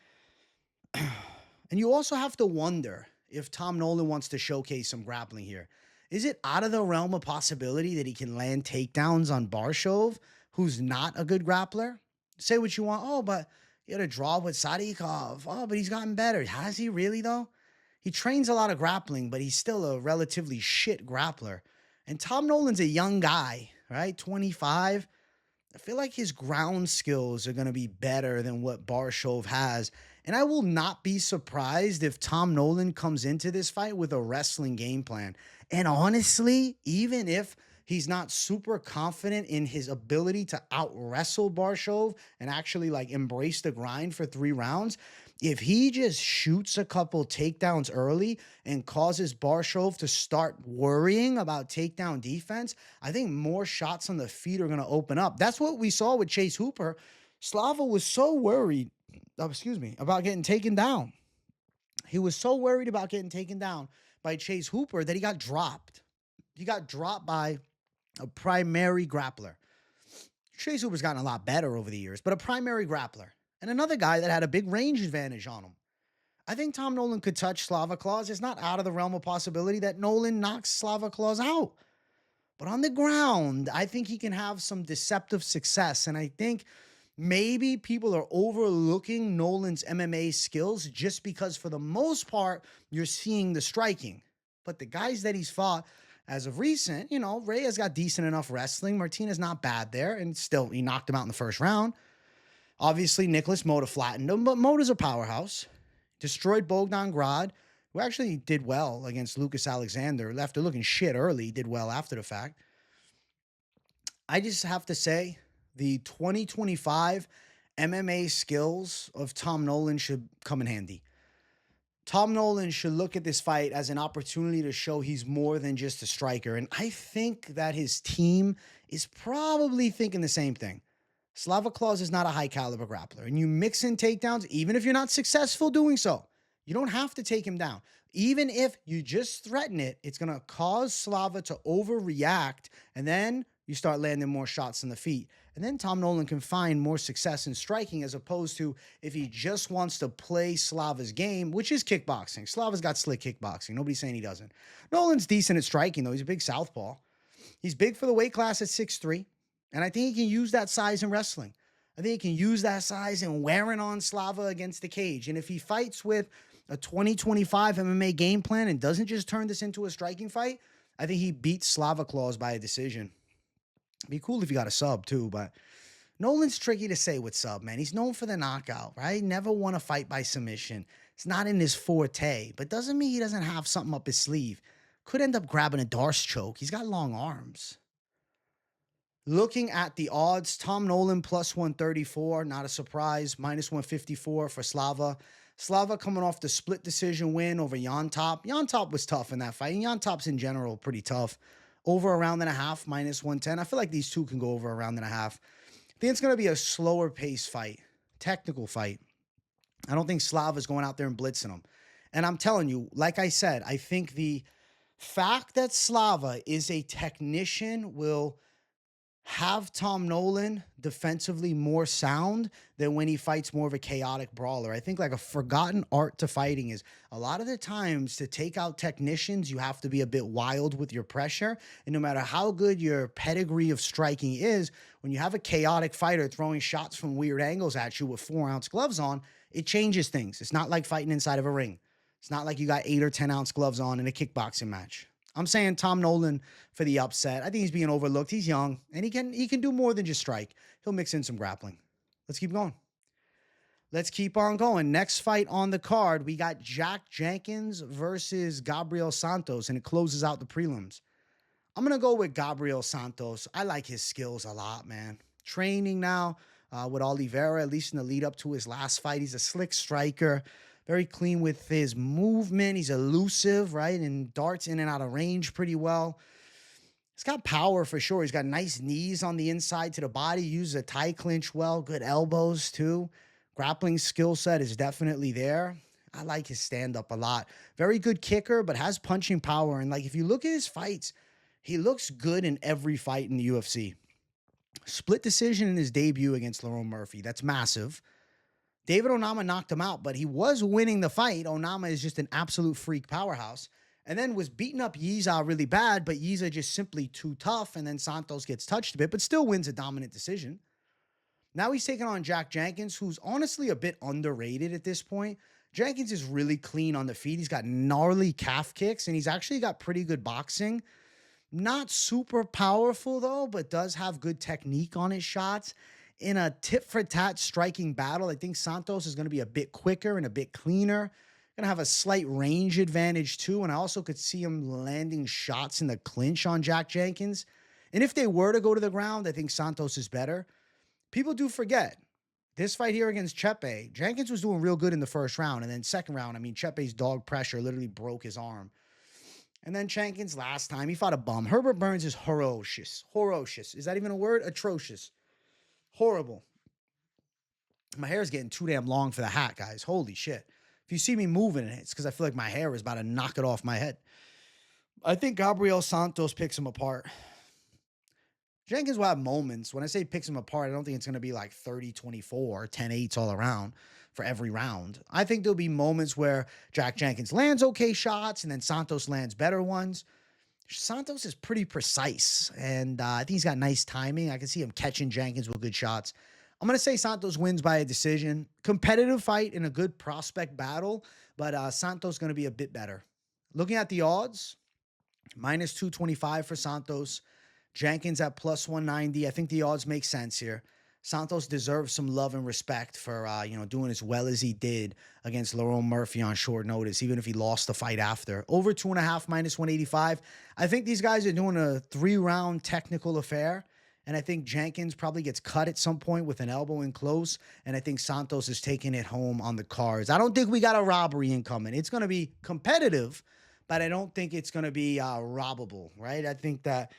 And you also have to wonder if Tom Nolan wants to showcase some grappling here. Is it out of the realm of possibility that he can land takedowns on Borshchev, who's not a good grappler? Say what you want. Oh, but he had a draw with Sadikov. Oh, but he's gotten better. Has he really, though? He trains a lot of grappling, but he's still a relatively shit grappler. And Tom Nolan's a young guy, right? 25. I feel like his ground skills are going to be better than what Borshchev has. And I will not be surprised if Tom Nolan comes into this fight with a wrestling game plan. And honestly, even if he's not super confident in his ability to out-wrestle Borshchev and actually like embrace the grind for 3 rounds, if he just shoots a couple takedowns early and causes Borshchev to start worrying about takedown defense, I think more shots on the feet are going to open up. That's what we saw with Chase Hooper. Slava was so worried, about getting taken down. He was so worried about getting taken down by Chase Hooper that he got dropped. He got dropped by a primary grappler. Chase Hooper's gotten a lot better over the years, but a primary grappler. And another guy that had a big range advantage on him. I think Tom Nolan could touch Slava Claus. It's not out of the realm of possibility that Nolan knocks Slava Claus out. But on the ground, I think he can have some deceptive success. And I think maybe people are overlooking Nolan's MMA skills just because, for the most part, you're seeing the striking. But the guys that he's fought as of recent, Reyes got decent enough wrestling. Martinez not bad there. And still, he knocked him out in the first round. Obviously, Nicholas Moda flattened him, but Moda's a powerhouse. Destroyed Bogdan Grad, who actually did well against Lucas Alexander. After looking shit early, did well after the fact. I just have to say, the 2025 MMA skills of Tom Nolan should come in handy. Tom Nolan should look at this fight as an opportunity to show he's more than just a striker. And I think that his team is probably thinking the same thing. Slava Claus is not a high caliber grappler, and you mix in takedowns, even if you're not successful doing so. You don't have to take him down. Even if you just threaten it, it's going to cause Slava to overreact, and then you start landing more shots in the feet. And then Tom Nolan can find more success in striking, as opposed to if he just wants to play Slava's game, which is kickboxing. Slava's got slick kickboxing. Nobody's saying he doesn't. Nolan's decent at striking, though. He's a big southpaw. He's big for the weight class at 6'3". And I think he can use that size in wrestling. I think he can use that size in wearing on Slava against the cage. And if he fights with a 2025 MMA game plan and doesn't just turn this into a striking fight, I think he beats Slava Claus by a decision. It'd be cool if he got a sub too, but Nolan's tricky to say with sub, man. He's known for the knockout, right? Never won a fight by submission. It's not in his forte, but doesn't mean he doesn't have something up his sleeve. Could end up grabbing a Darce choke. He's got long arms. Looking at the odds, Tom Nolan plus 134, not a surprise. Minus 154 for Slava. Slava coming off the split decision win over Jan Top. Jan Top was tough in that fight. And Jan Top's in general pretty tough. Over a round and a half, minus 110. I feel like these two can go over a round and a half. I think it's going to be a slower pace fight. Technical fight. I don't think Slava's going out there and blitzing him. And I'm telling you, like I said, I think the fact that Slava is a technician will have Tom Nolan defensively more sound than when he fights more of a chaotic brawler. I think like a forgotten art to fighting is a lot of the times to take out technicians, you have to be a bit wild with your pressure. And no matter how good your pedigree of striking is, when you have a chaotic fighter throwing shots from weird angles at you with 4-ounce gloves on, it changes things. It's not like fighting inside of a ring. It's not like you got 8 or 10-ounce gloves on in a kickboxing match. I'm saying Tom Nolan for the upset. I think he's being overlooked. He's young, and he can do more than just strike. He'll mix in some grappling. Let's keep going. Let's keep on going. Next fight on the card, we got Jack Jenkins versus Gabriel Santos, and it closes out the prelims. I'm going to go with Gabriel Santos. I like his skills a lot, man. Training now with Oliveira, at least in the lead up to his last fight. He's a slick striker. Very clean with his movement. He's elusive, right? And darts in and out of range pretty well. He's got power for sure. He's got nice knees on the inside to the body. Uses a tie clinch well. Good elbows too. Grappling skill set is definitely there. I like his stand-up a lot. Very good kicker, but has punching power. And like if you look at his fights, he looks good in every fight in the UFC. Split decision in his debut against Lerone Murphy. That's massive. David Onama knocked him out, but he was winning the fight. Onama is just an absolute freak powerhouse. And then was beating up Yiza really bad, but Yiza just simply too tough. And then Santos gets touched a bit, but still wins a dominant decision. Now he's taking on Jack Jenkins, who's honestly a bit underrated at this point. Jenkins is really clean on the feet. He's got gnarly calf kicks, and he's actually got pretty good boxing. Not super powerful, though, but does have good technique on his shots. In a tit-for-tat striking battle, I think Santos is going to be a bit quicker and a bit cleaner. Going to have a slight range advantage, too, and I also could see him landing shots in the clinch on Jack Jenkins. And if they were to go to the ground, I think Santos is better. People do forget, this fight here against Chepe, Jenkins was doing real good in the first round, and then second round, I mean, Chepe's dog pressure literally broke his arm. And then Jenkins last time, he fought a bum. Herbert Burns is ferocious. Ferocious. Is that even a word? Atrocious. Horrible. My hair is getting too damn long for the hat, guys. Holy shit. If you see me moving it, it's because I feel like my hair is about to knock it off my head. I think Gabriel Santos picks him apart. Jenkins will have moments. When I say picks him apart, I don't think it's going to be like 30-24 or 10-8s all around for every round. I think there'll be moments where Jack Jenkins lands okay shots and then Santos lands better ones. Santos is pretty precise, and I think he's got nice timing. I can see him catching Jenkins with good shots. I'm going to say Santos wins by a decision. Competitive fight in a good prospect battle, but Santos going to be a bit better. Looking at the odds, minus 225 for Santos. Jenkins at plus 190. I think the odds make sense here. Santos deserves some love and respect for, doing as well as he did against Lerone Murphy on short notice, even if he lost the fight after. Over 2.5, minus 185. I think these guys are doing a 3-round technical affair, and I think Jenkins probably gets cut at some point with an elbow in close, and I think Santos is taking it home on the cards. I don't think we got a robbery incoming. It's going to be competitive, but I don't think it's going to be robbable, right? I think that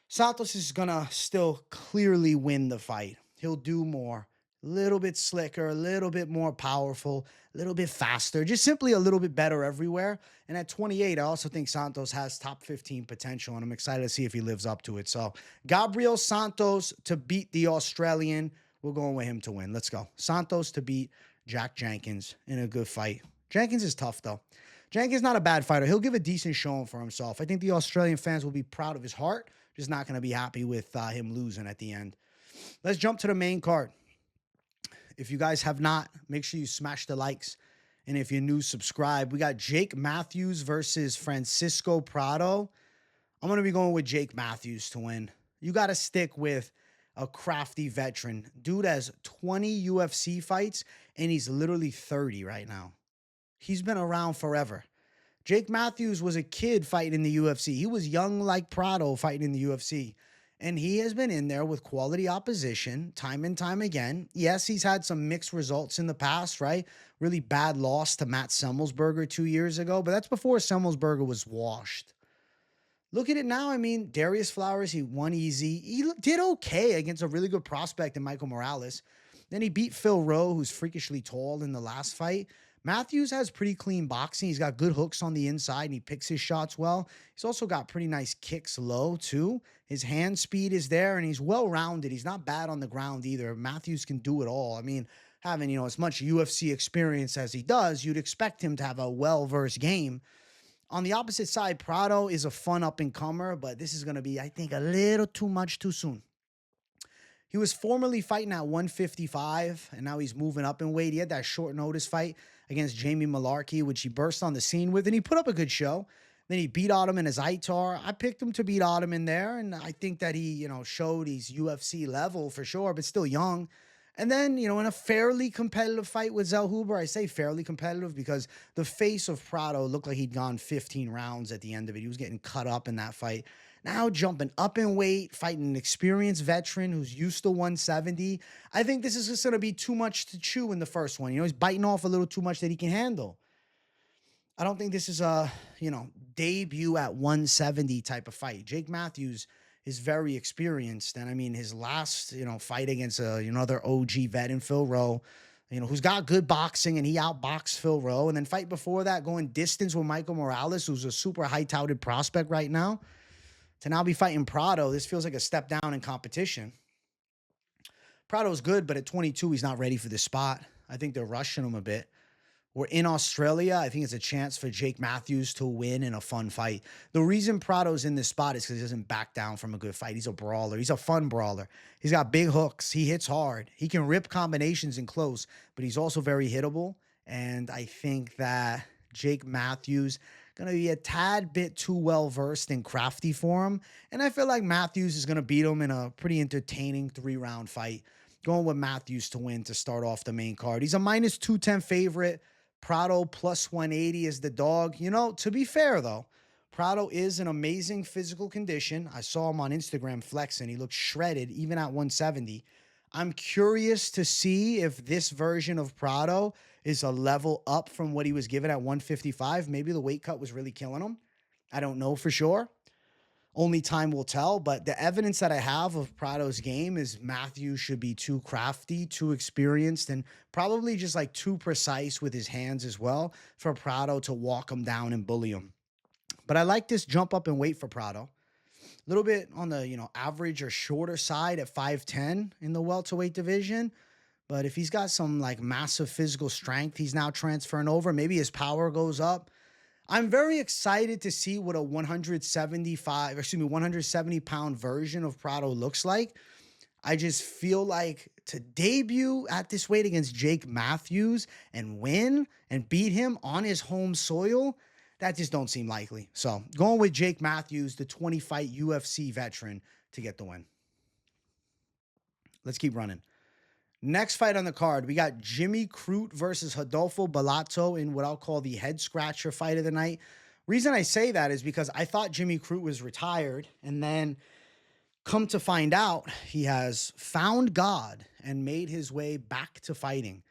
Santos is going to still clearly win the fight. He'll do more, a little bit slicker, a little bit more powerful, a little bit faster, just simply a little bit better everywhere. And at 28, I also think Santos has top 15 potential, and I'm excited to see if he lives up to it. So Gabriel Santos to beat the Australian. We're going with him to win. Let's go. Santos to beat Jack Jenkins in a good fight. Jenkins is tough, though. Jenkins not a bad fighter. He'll give a decent showing for himself. I think the Australian fans will be proud of his heart. Just not going to be happy with him losing at the end. Let's jump to the main card. If you guys have not, make sure you smash the likes. And if you're new, subscribe. We got Jake Matthews versus Francisco Prado. I'm going to be going with Jake Matthews to win. You got to stick with a crafty veteran. Dude has 20 UFC fights, and he's literally 30 right now. He's been around forever. Jake Matthews was a kid fighting in the UFC. He was young like Prado fighting in the UFC. And he has been in there with quality opposition time and time again. Yes, he's had some mixed results in the past, right? Really bad loss to Matt Semmelsberger 2 years ago, but that's before Semmelsberger was washed. Look at it now. I mean, Darius Flowers, he won easy. He did okay against a really good prospect in Michael Morales. Then he beat Phil Rowe, who's freakishly tall in the last fight. Matthews has pretty clean boxing. He's got good hooks on the inside, and he picks his shots well. He's also got pretty nice kicks low, too. His hand speed is there, and he's well-rounded. He's not bad on the ground either. Matthews can do it all. I mean, having, as much UFC experience as he does, you'd expect him to have a well-versed game. On the opposite side, Prado is a fun up-and-comer, but this is going to be, I think, a little too much too soon. He was formerly fighting at 155, and now he's moving up in weight. He had that short notice fight against Jamie Malarkey, which he burst on the scene with, and he put up a good show. Then he beat Ottoman as Aitar. I picked him to beat Ottoman there, and I think that he, showed he's UFC level for sure, but still young. And then, in a fairly competitive fight with Zellhuber, I say fairly competitive because the face of Prado looked like he'd gone 15 rounds at the end of it. He was getting cut up in that fight. Now jumping up in weight, fighting an experienced veteran who's used to 170. I think this is just going to be too much to chew in the first one. He's biting off a little too much that he can handle. I don't think this is a, debut at 170 type of fight. Jake Matthews is very experienced. And I mean, his last, fight against another OG vet in Phil Rowe, who's got good boxing, and he outboxed Phil Rowe. And then fight before that, going distance with Michael Morales, who's a super high-touted prospect right now. To now be fighting Prado, this feels like a step down in competition. Prado's good, but at 22, he's not ready for this spot. I think they're rushing him a bit. We're in Australia. I think it's a chance for Jake Matthews to win in a fun fight. The reason Prado's in this spot is because he doesn't back down from a good fight. He's a brawler. He's a fun brawler. He's got big hooks. He hits hard. He can rip combinations in close, but he's also very hittable. And I think that Jake Matthews going to be a tad bit too well-versed and crafty for him. And I feel like Matthews is going to beat him in a pretty entertaining 3-round fight. Going with Matthews to win to start off the main card. He's a minus 210 favorite. Prado plus 180 is the dog. To be fair, though, Prado is in amazing physical condition. I saw him on Instagram flexing. He looked shredded even at 170. I'm curious to see if this version of Prado is a level up from what he was given at 155. Maybe the weight cut was really killing him. I don't know for sure. Only time will tell, but the evidence that I have of Prado's game is Matthews should be too crafty, too experienced, and probably just like too precise with his hands as well for Prado to walk him down and bully him. But I like this jump up and weight for Prado. A little bit on the, average or shorter side at 5'10" in the welterweight division. But if he's got some like massive physical strength, he's now transferring over. Maybe his power goes up. I'm very excited to see what a 170 pound version of Prado looks like. I just feel like to debut at this weight against Jake Matthews and win and beat him on his home soil, that just don't seem likely. So going with Jake Matthews, the 20-fight UFC veteran, to get the win. Let's keep running. Next fight on the card, we got Jimmy Crute versus Rodolfo Bellato in what I'll call the head scratcher fight of the night. Reason I say that is because I thought Jimmy Crute was retired, and then come to find out he has found God and made his way back to fighting.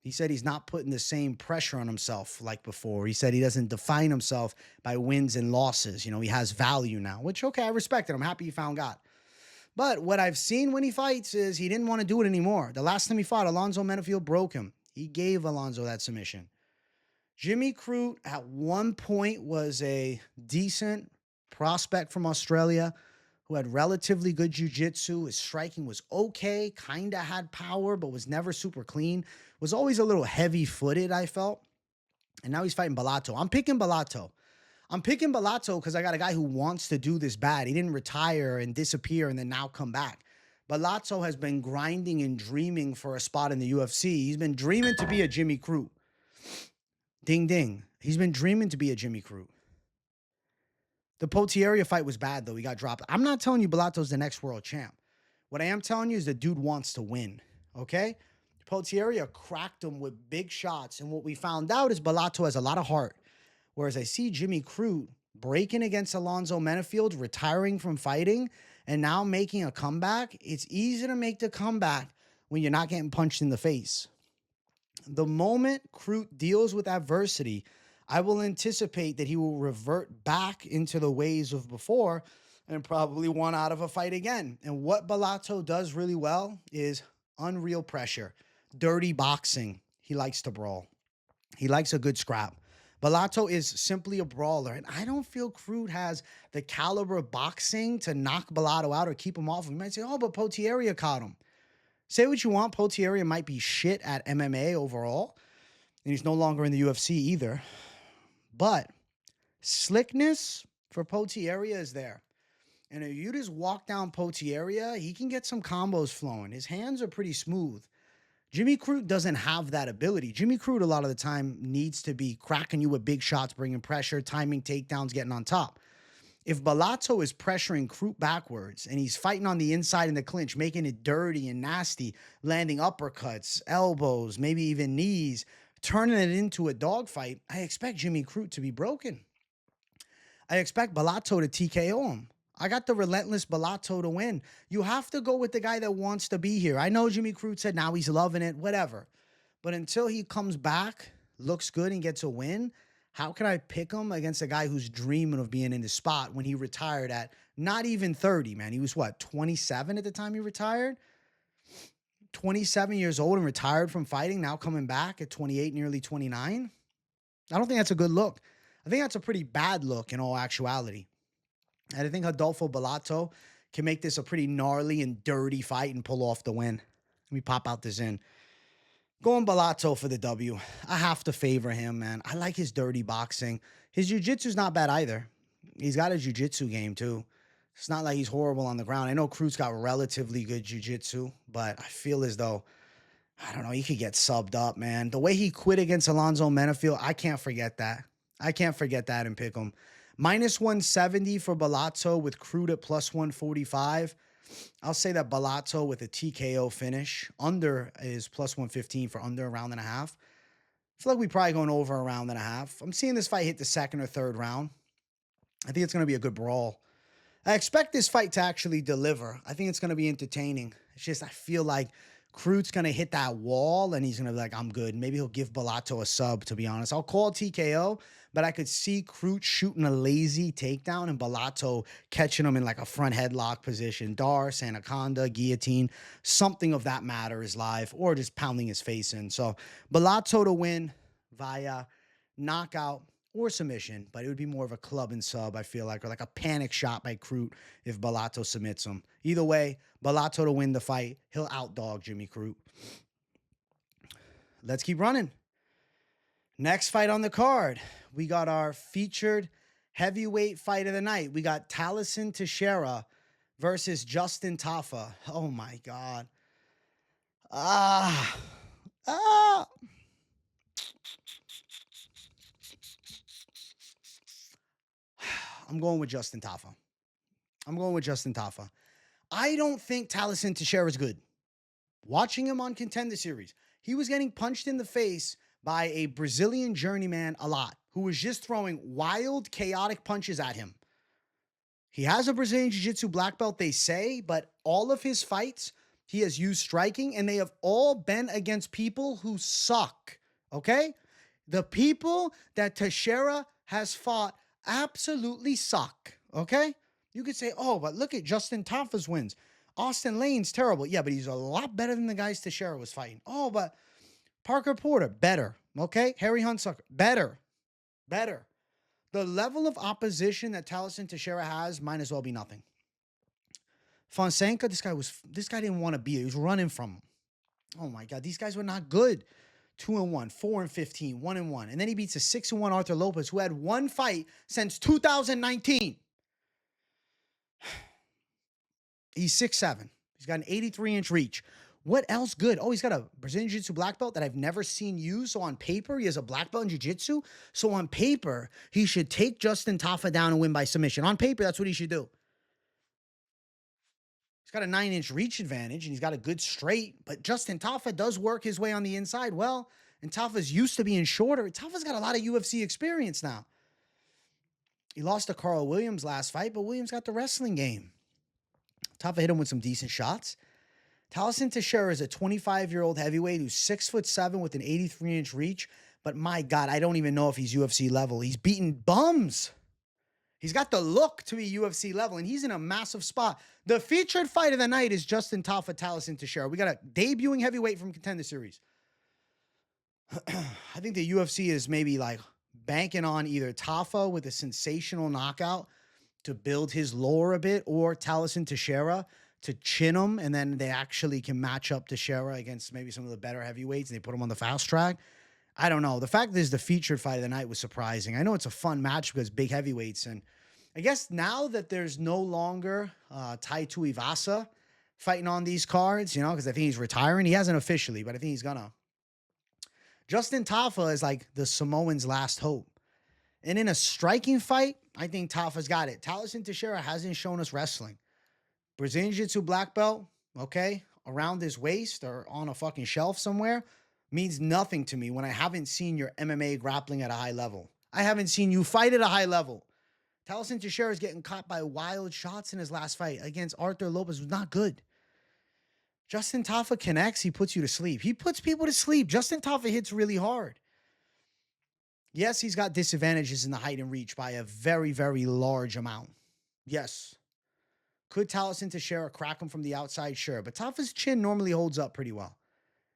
He said he's not putting the same pressure on himself like before. He said he doesn't define himself by wins and losses. He has value now, which, okay, I respect it. I'm happy he found God. But what I've seen when he fights is he didn't want to do it anymore. The last time he fought, Alonzo Menafield broke him. He gave Alonzo that submission. Jimmy Crute at one point was a decent prospect from Australia who had relatively good jiu-jitsu. His striking was okay, kind of had power, but was never super clean. Was always a little heavy-footed, I felt. And now he's fighting Bellato. I'm picking Bellato because I got a guy who wants to do this bad. He didn't retire and disappear and then now come back. Bellato has been grinding and dreaming for a spot in the UFC. He's been dreaming to be a Jimmy Crute. Ding, ding. He's been dreaming to be a Jimmy Crute. The Teixeira fight was bad, though. He got dropped. I'm not telling you Bellato's the next world champ. What I am telling you is the dude wants to win, okay? Teixeira cracked him with big shots, and what we found out is Bellato has a lot of heart. Whereas I see Jimmy Crute breaking against Alonzo Menafield, retiring from fighting, and now making a comeback. It's easy to make the comeback when you're not getting punched in the face. The moment Crute deals with adversity, I will anticipate that he will revert back into the ways of before and probably want out of a fight again. And what Bellato does really well is unreal pressure, dirty boxing. He likes to brawl. He likes a good scrap. Bellato is simply a brawler, and I don't feel Crute has the caliber of boxing to knock Bellato out or keep him off. You might say, oh, but Teixeira caught him. Say what you want, Teixeira might be shit at MMA overall, and he's no longer in the UFC either. But slickness for Teixeira is there. And if you just walk down Teixeira, he can get some combos flowing. His hands are pretty smooth. Jimmy Crute doesn't have that ability. Jimmy Crute, a lot of the time, needs to be cracking you with big shots, bringing pressure, timing takedowns, getting on top. If Bellato is pressuring Crute backwards and he's fighting on the inside in the clinch, making it dirty and nasty, landing uppercuts, elbows, maybe even knees, turning it into a dogfight, I expect Jimmy Crute to be broken. I expect Bellato to TKO him. I got the relentless Bellato to win. You have to go with the guy that wants to be here. I know Jimmy Crute said now he's loving it, whatever. But until he comes back, looks good and gets a win, how can I pick him against a guy who's dreaming of being in the spot when he retired at not even 30, man? He was, 27 at the time he retired? 27 years old and retired from fighting, now coming back at 28, nearly 29? I don't think that's a good look. I think that's a pretty bad look in all actuality. And I think Rodolfo Bellato can make this a pretty gnarly and dirty fight and pull off the win. Let me pop out this in. Going Bellato for the W. I have to favor him, man. I like his dirty boxing. His jiu-jitsu's not bad either. He's got a jiu-jitsu game, too. It's not like he's horrible on the ground. I know Crute's got relatively good jiu-jitsu, but I feel as though, I don't know, he could get subbed up, man. The way he quit against Alonzo Menafield, I can't forget that. I can't forget that and pick him. Minus 170 for Bellato with Crute at plus 145. I'll say that Bellato with a TKO finish. Under is plus 115 for under a round and a half. I feel like we're probably going over a round and a half. I'm seeing this fight hit the second or third round. I think it's going to be a good brawl. I expect this fight to actually deliver. I think it's going to be entertaining. It's just I feel like Crute's going to hit that wall and he's going to be like, I'm good. Maybe he'll give Bellato a sub, to be honest. I'll call TKO, but I could see Crute shooting a lazy takedown and Bellato catching him in like a front headlock position. Darce, Anaconda, guillotine, something of that matter is live, or just pounding his face in. So Bellato to win via knockout or submission, but it would be more of a club and sub, I feel like, or like a panic shot by Crute if Bellato submits him. Either way, Bellato to win the fight. He'll outdog Jimmy Crute. Let's keep running. Next fight on the card, we got our featured heavyweight fight of the night. We got Talison Teixeira versus Justin Tafa. Oh my God. I'm going with Justin Tafa. I don't think Talison Teixeira is good. Watching him on Contender Series, he was getting punched in the face by a Brazilian journeyman a lot, who was just throwing wild, chaotic punches at him. He has a Brazilian Jiu-Jitsu black belt, they say, but all of his fights, he has used striking, and they have all been against people who suck, okay? The people that Teixeira has fought absolutely suck, okay? You could say, oh, but look at Justin Tafa's wins. Austin Lane's terrible. Yeah, but he's a lot better than the guys Teixeira was fighting. Oh, but Parker Porter, better, okay? Harry Hunsucker, better. The level of opposition that Talison Teixeira has might as well be nothing. Fonseca, this guy didn't want to be. He was running from him. Oh my God, these guys were not good. 2-1, 4-15, 1-1. And then he beats a 6-1 Arthur Lopez, who had one fight since 2019. He's 6'7". He's got an 83-inch reach. What else good? Oh, he's got a Brazilian Jiu-Jitsu black belt that I've never seen used. So on paper, he has a black belt in Jiu-Jitsu. So on paper, he should take Justin Tafa down and win by submission. On paper, that's what he should do. He's got a 9-inch reach advantage, and he's got a good straight. But Justin Tafa does work his way on the inside well, and Tafa's used to being shorter. Tafa's got a lot of UFC experience now. He lost to Carl Williams last fight, but Williams got the wrestling game. Tafa hit him with some decent shots. Talison Teixeira is a 25-year-old heavyweight who's 6'7" with an 83-inch reach. But my God, I don't even know if he's UFC level. He's beaten bums. He's got the look to be UFC level, and he's in a massive spot. The featured fight of the night is Justin Tafa, Talison Teixeira. We got a debuting heavyweight from Contender Series. I think the UFC is maybe like banking on either Tafa with a sensational knockout to build his lore a bit, or Talison Teixeira to chin him, and then they actually can match up Teixeira against maybe some of the better heavyweights, and they put him on the fast track. I don't know. The fact that this is the featured fight of the night was surprising. I know it's a fun match because big heavyweights, and I guess now that there's no longer Tai Tuivasa fighting on these cards, you know, because I think he's retiring. He hasn't officially, but I think he's gonna. Justin Tafa is like the Samoan's last hope. And in a striking fight, I think Tafa's got it. Talison Teixeira hasn't shown us wrestling. Brazilian Jiu-Jitsu black belt, okay, around his waist or on a fucking shelf somewhere, means nothing to me when I haven't seen your MMA grappling at a high level. I haven't seen you fight at a high level. Talison Teixeira is getting caught by wild shots in his last fight against Arthur Lopez. Was not good. Justin Tafa connects. He puts you to sleep. He puts people to sleep. Justin Tafa hits really hard. Yes, he's got disadvantages in the height and reach by a very, very large amount. Yes. Could Talison Teixeira crack him from the outside? Sure. But Tafa's chin normally holds up pretty well.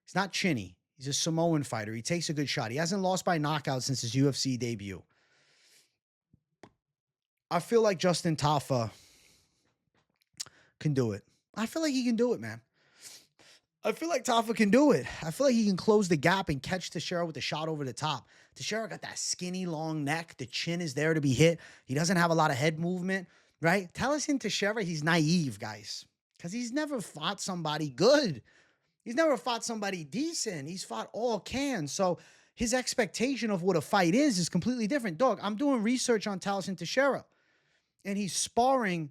He's not chinny. He's a Samoan fighter. He takes a good shot. He hasn't lost by knockout since his UFC debut. I feel like Justin Tafa can do it. I feel like he can do it, man. I feel like Tafa can do it. I feel like he can close the gap and catch Teixeira with a shot over the top. Teixeira got that skinny, long neck. The chin is there to be hit. He doesn't have a lot of head movement, right? Talison Teixeira, he's naive, guys, because he's never fought somebody good. He's never fought somebody decent. He's fought all cans. So his expectation of what a fight is completely different. Dog, I'm doing research on Talison Teixeira, and he's sparring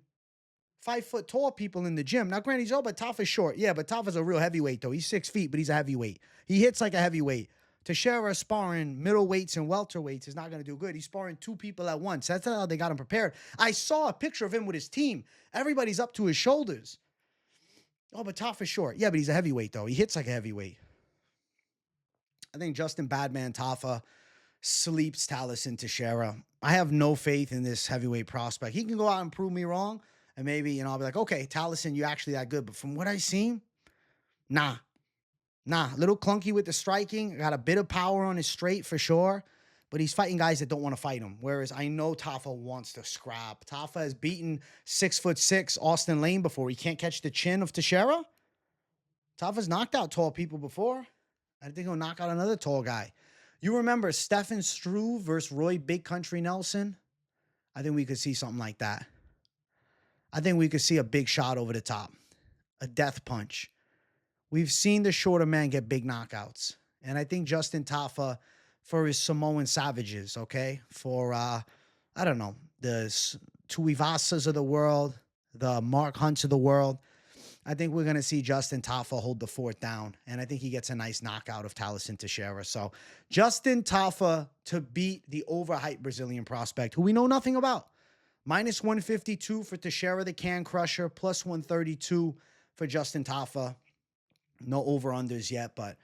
5 foot tall people in the gym. Now, granted, he's but Tafa's short. Yeah, but Tafa's a real heavyweight, though. He's 6 feet, but he's a heavyweight. He hits like a heavyweight. Teixeira sparring middleweights and welterweights is not going to do good. He's sparring 2 people at once. That's how they got him prepared. I saw a picture of him with his team. Everybody's up to his shoulders. Oh, but Tafa's short. Yeah, but he's a heavyweight, though. He hits like a heavyweight. I think Justin Badman Tafa sleeps Talison Teixeira. I have no faith in this heavyweight prospect. He can go out and prove me wrong, and maybe, I'll be like, okay, Talison, you're actually that good. But from what I've seen, nah. A little clunky with the striking. Got a bit of power on his straight for sure. But he's fighting guys that don't want to fight him. Whereas I know Tafa wants to scrap. Tafa has beaten 6'6" Austin Lane before. He can't catch the chin of Teixeira. Tafa's knocked out tall people before. I think he'll knock out another tall guy. You remember Stefan Struve versus Roy Big Country Nelson? I think we could see something like that. I think we could see a big shot over the top. A death punch. We've seen the shorter man get big knockouts. And I think Justin Tafa, for his Samoan savages, okay? For, I don't know, the Tuivasas of the world, the Mark Hunts of the world, I think we're going to see Justin Tafa hold the fort down. And I think he gets a nice knockout of Talison Teixeira. So Justin Tafa to beat the overhyped Brazilian prospect, who we know nothing about. Minus 152 for Teixeira, the can crusher, plus 132 for Justin Tafa. No over-unders yet, but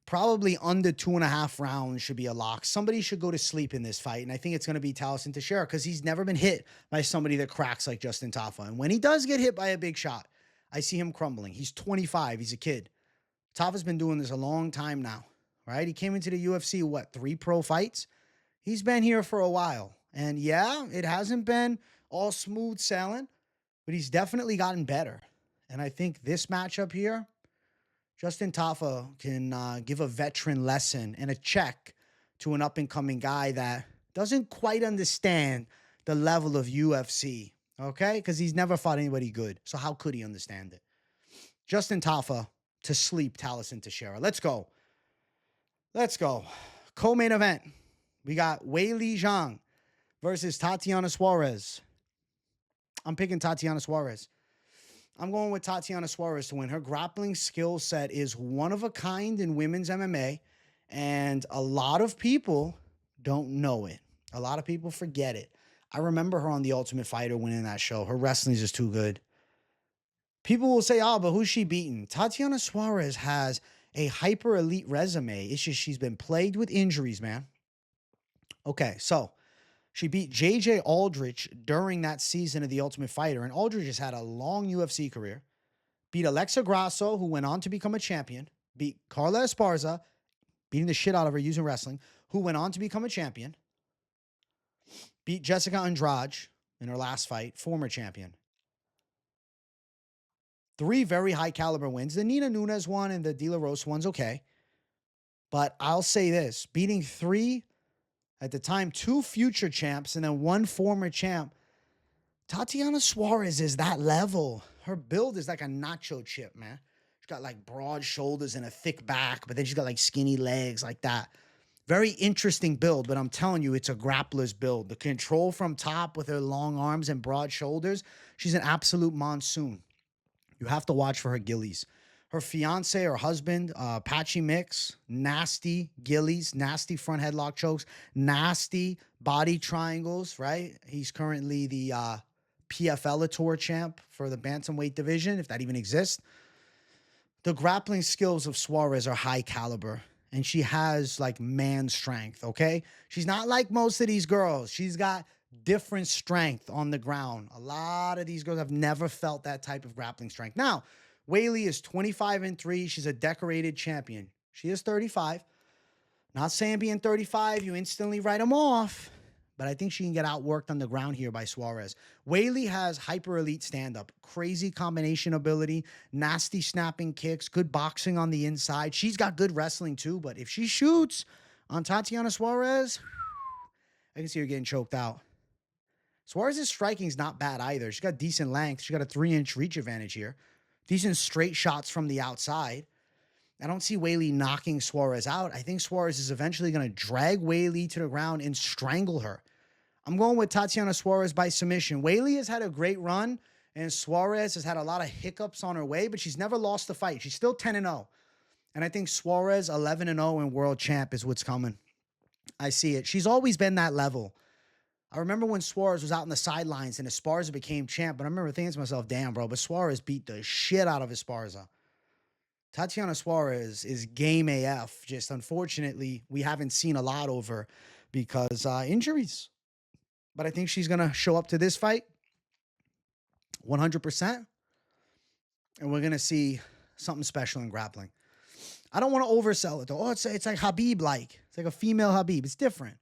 probably under 2.5 rounds should be a lock. Somebody should go to sleep in this fight, and I think it's going to be Talison Teixeira because he's never been hit by somebody that cracks like Justin Tafa. And when he does get hit by a big shot, I see him crumbling. He's 25. He's a kid. Tafa's been doing this a long time now, right? He came into the UFC, 3 pro fights? He's been here for a while. And yeah, it hasn't been all smooth sailing, but he's definitely gotten better. And I think this matchup here, Justin Tafa can give a veteran lesson and a check to an up-and-coming guy that doesn't quite understand the level of UFC, okay? Because he's never fought anybody good. So how could he understand it? Justin Tafa to sleep Talison Teixeira. Let's go. Co-main event. We got Weili Zhang versus Tatiana Suarez. I'm picking Tatiana Suarez. I'm going with Tatiana Suarez to win. Her grappling skill set is one of a kind in women's MMA, and a lot of people don't know it. A lot of people forget it. I remember her on The Ultimate Fighter winning that show. Her wrestling is just too good. People will say, but who's she beating? Tatiana Suarez has a hyper-elite resume. It's just she's been plagued with injuries, man. Okay, so she beat J.J. Aldrich during that season of The Ultimate Fighter, and Aldrich has had a long UFC career. Beat Alexa Grasso, who went on to become a champion. Beat Carla Esparza, beating the shit out of her using wrestling, who went on to become a champion. Beat Jessica Andrade in her last fight, former champion. 3 very high-caliber wins. The Nina Nunes one and the De La Rosa one's okay. But I'll say this, beating 3... at the time, 2 future champs and then 1 former champ. Tatiana Suarez is that level. Her build is like a nacho chip, man. She's got like broad shoulders and a thick back, but then she's got like skinny legs like that. Very interesting build, but I'm telling you, it's a grappler's build. The control from top with her long arms and broad shoulders, she's an absolute monsoon. You have to watch for her gillies. Her fiance or husband, Patchy Mix, nasty gillies, nasty front headlock chokes, nasty body triangles, right? He's currently the PFL Tour champ for the bantamweight division, if that even exists. The grappling skills of Suarez are high caliber, and she has like man strength, okay? She's not like most of these girls. She's got different strength on the ground. A lot of these girls have never felt that type of grappling strength. Now, Weili is 25-3. She's a decorated champion. She is 35. Not saying being 35, you instantly write them off, but I think she can get outworked on the ground here by Suarez. Weili has hyper-elite stand-up, crazy combination ability, nasty snapping kicks, good boxing on the inside. She's got good wrestling too, but if she shoots on Tatiana Suarez, I can see her getting choked out. Suarez's striking is not bad either. She's got decent length. She's got a 3-inch reach advantage here. Decent straight shots from the outside. I don't see Weili knocking Suarez out. I think Suarez is eventually going to drag Weili to the ground and strangle her. I'm going with Tatiana Suarez by submission. Weili has had a great run, and Suarez has had a lot of hiccups on her way, but she's never lost a fight. She's still 10-0. And I think Suarez 11-0 and world champ is what's coming. I see it. She's always been that level. I remember when Suarez was out on the sidelines and Esparza became champ, but I remember thinking to myself, damn, bro, but Suarez beat the shit out of Esparza. Tatiana Suarez is game AF. Just unfortunately, we haven't seen a lot of her because injuries. But I think she's going to show up to this fight 100%. And we're going to see something special in grappling. I don't want to oversell it, though. Oh, it's like Habib-like. It's like a female Habib. It's different.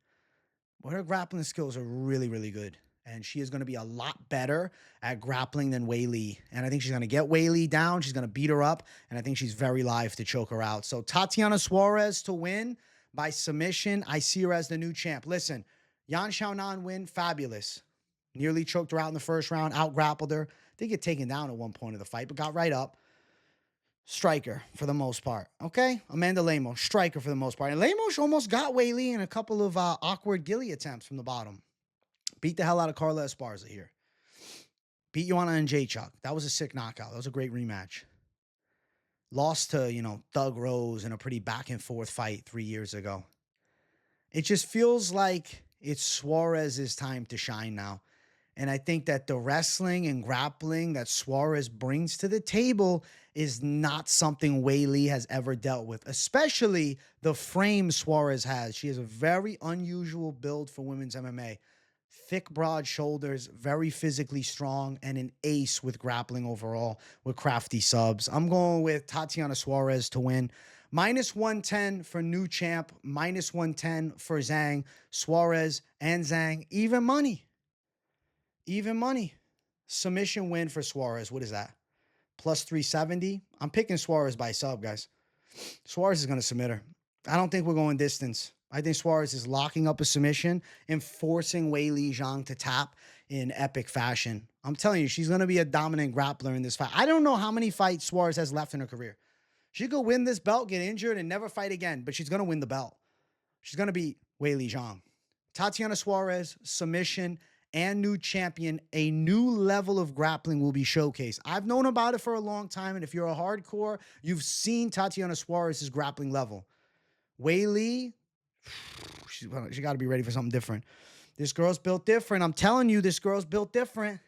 But her grappling skills are really, really good. And she is going to be a lot better at grappling than Weili. And I think she's going to get Weili down. She's going to beat her up. And I think she's very live to choke her out. So Tatiana Suarez to win by submission. I see her as the new champ. Listen, Yan Xiaonan win, fabulous. Nearly choked her out in the first round, out-grappled her. Did get taken down at one point of the fight, but got right up. Striker for the most part. Okay? Amanda Lemos, striker for the most part. And Lemos almost got Weili in a couple of awkward ghillie attempts from the bottom. Beat the hell out of Carla Esparza here. Beat Joanna and Jaychuk. That was a sick knockout. That was a great rematch. Lost to, Doug Rose in a pretty back and forth fight 3 years ago. It just feels like it's Suarez's time to shine now. And I think that the wrestling and grappling that Suarez brings to the table is not something Weili has ever dealt with, especially the frame Suarez has. She has a very unusual build for women's MMA. Thick, broad shoulders, very physically strong, and an ace with grappling overall with crafty subs. I'm going with Tatiana Suarez to win. -110 for new champ, -110 for Zhang, Suarez, and Zhang. Even money. Even money. Submission win for Suarez. What is that? +370. I'm picking Suarez by sub, guys. Suarez is going to submit her. I don't think we're going distance. I think Suarez is locking up a submission and forcing Weili Zhang to tap in epic fashion. I'm telling you, she's going to be a dominant grappler in this fight. I don't know how many fights Suarez has left in her career. She could win this belt, get injured, and never fight again, but she's going to win the belt. She's going to beat Weili Zhang. Tatiana Suarez, submission, and new champion. A new level of grappling will be showcased. I've known about it for a long time, and if you're a hardcore, you've seen Tatiana Suarez's grappling level. Weili, she got to be ready for something different. This girl's built different. I'm telling you, this girl's built different.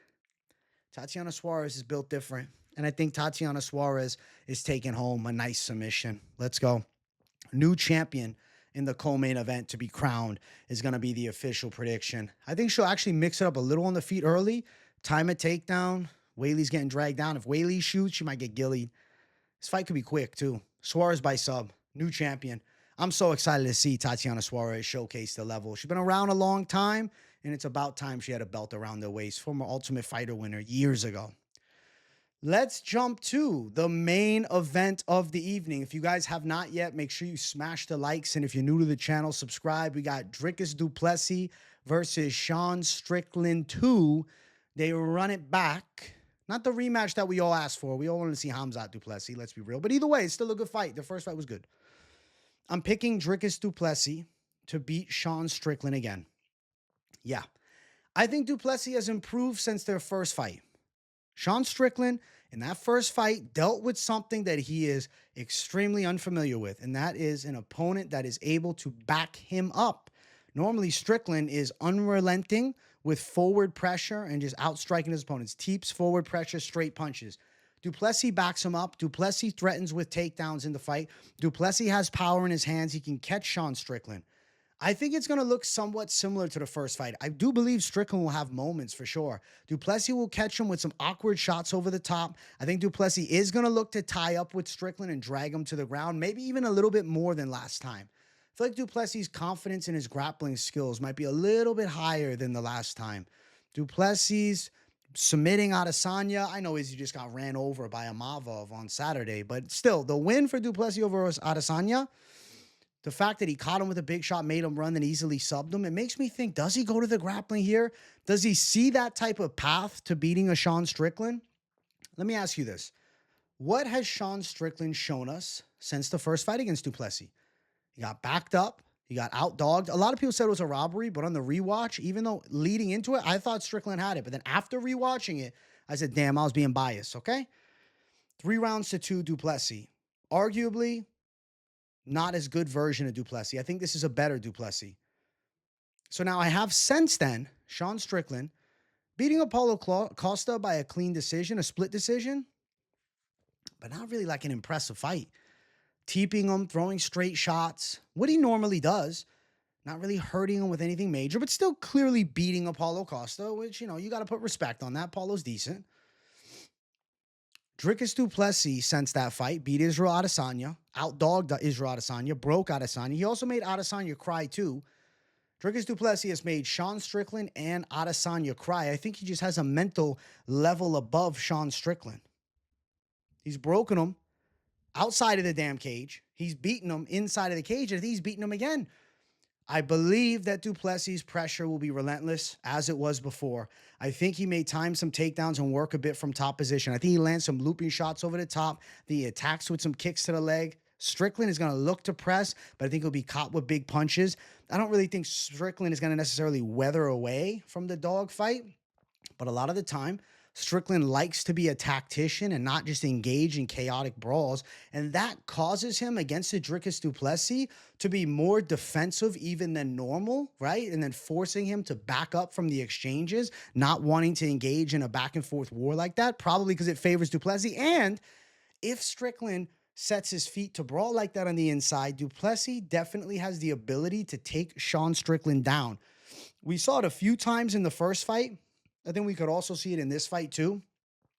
Tatiana Suarez is built different. And I think Tatiana Suarez is taking home a nice submission. Let's go. New champion in the co-main event to be crowned is going to be the official prediction. I think she'll actually mix it up a little on the feet early. Time a takedown. Weili's getting dragged down. If Weili shoots, she might get gillied. This fight could be quick, too. Suarez by sub. New champion. I'm so excited to see Tatiana Suarez showcase the level. She's been around a long time, and it's about time she had a belt around her waist. Former Ultimate Fighter winner years ago. Let's jump to the main event of the evening. If you guys have not yet, make sure you smash the likes. And if you're new to the channel, subscribe. We got Dricus du Plessis versus Sean Strickland 2. They run it back. Not the rematch that we all asked for. We all wanted to see Hamzat du Plessis, let's be real. But either way, it's still a good fight. The first fight was good. I'm picking Dricus du Plessis to beat Sean Strickland again. Yeah. I think du Plessis has improved since their first fight. Sean Strickland, in that first fight, dealt with something that he is extremely unfamiliar with, and that is an opponent that is able to back him up. Normally, Strickland is unrelenting with forward pressure and just outstriking his opponents. Teeps, forward pressure, straight punches. Du Plessis backs him up. Du Plessis threatens with takedowns in the fight. Du Plessis has power in his hands. He can catch Sean Strickland. I think it's going to look somewhat similar to the first fight. I do believe Strickland will have moments for sure. Du Plessis will catch him with some awkward shots over the top. I think Du Plessis is going to look to tie up with Strickland and drag him to the ground, maybe even a little bit more than last time. I feel like Du Plessis' confidence in his grappling skills might be a little bit higher than the last time. Du Plessis submitting Adesanya. I know he just got ran over by Amavov on Saturday, but still, the win for Du Plessis over Adesanya, the fact that he caught him with a big shot, made him run, and easily subbed him, it makes me think, does he go to the grappling here? Does he see that type of path to beating a Sean Strickland? Let me ask you this. What has Sean Strickland shown us since the first fight against Du Plessis? He got backed up. He got outdogged. A lot of people said it was a robbery, but on the rewatch, even though leading into it, I thought Strickland had it. But then after rewatching it, I said, damn, I was being biased, okay? 3-2 Du Plessis. Arguably, not as good version of Du Plessis. I think this is a better Du Plessis. So now I have since then Sean Strickland beating Apollo Costa by a clean decision, a split decision, but not really like an impressive fight. Teeping him, throwing straight shots, what he normally does, not really hurting him with anything major, but still clearly beating Apollo Costa, which, you know, you got to put respect on that. Apollo's decent. Dricus du Plessis, since that fight, beat Israel Adesanya, outdogged Israel Adesanya, broke Adesanya. He also made Adesanya cry too. Dricus du Plessis has made Sean Strickland and Adesanya cry. I think he just has a mental level above Sean Strickland. He's broken him outside of the damn cage. He's beaten him inside of the cage, and he's beaten him again. I believe that du Plessis' pressure will be relentless as it was before. I think he may time some takedowns and work a bit from top position. I think he lands some looping shots over the top. He attacks with some kicks to the leg. Strickland is going to look to press, but I think he'll be caught with big punches. I don't really think Strickland is going to necessarily weather away from the dog fight, but a lot of the time, Strickland likes to be a tactician and not just engage in chaotic brawls. And that causes him against the Dricus du Plessis to be more defensive even than normal, right? And then forcing him to back up from the exchanges, not wanting to engage in a back and forth war like that, probably because it favors du Plessis. And if Strickland sets his feet to brawl like that on the inside, du Plessis definitely has the ability to take Sean Strickland down. We saw it a few times in the first fight. I think we could also see it in this fight too.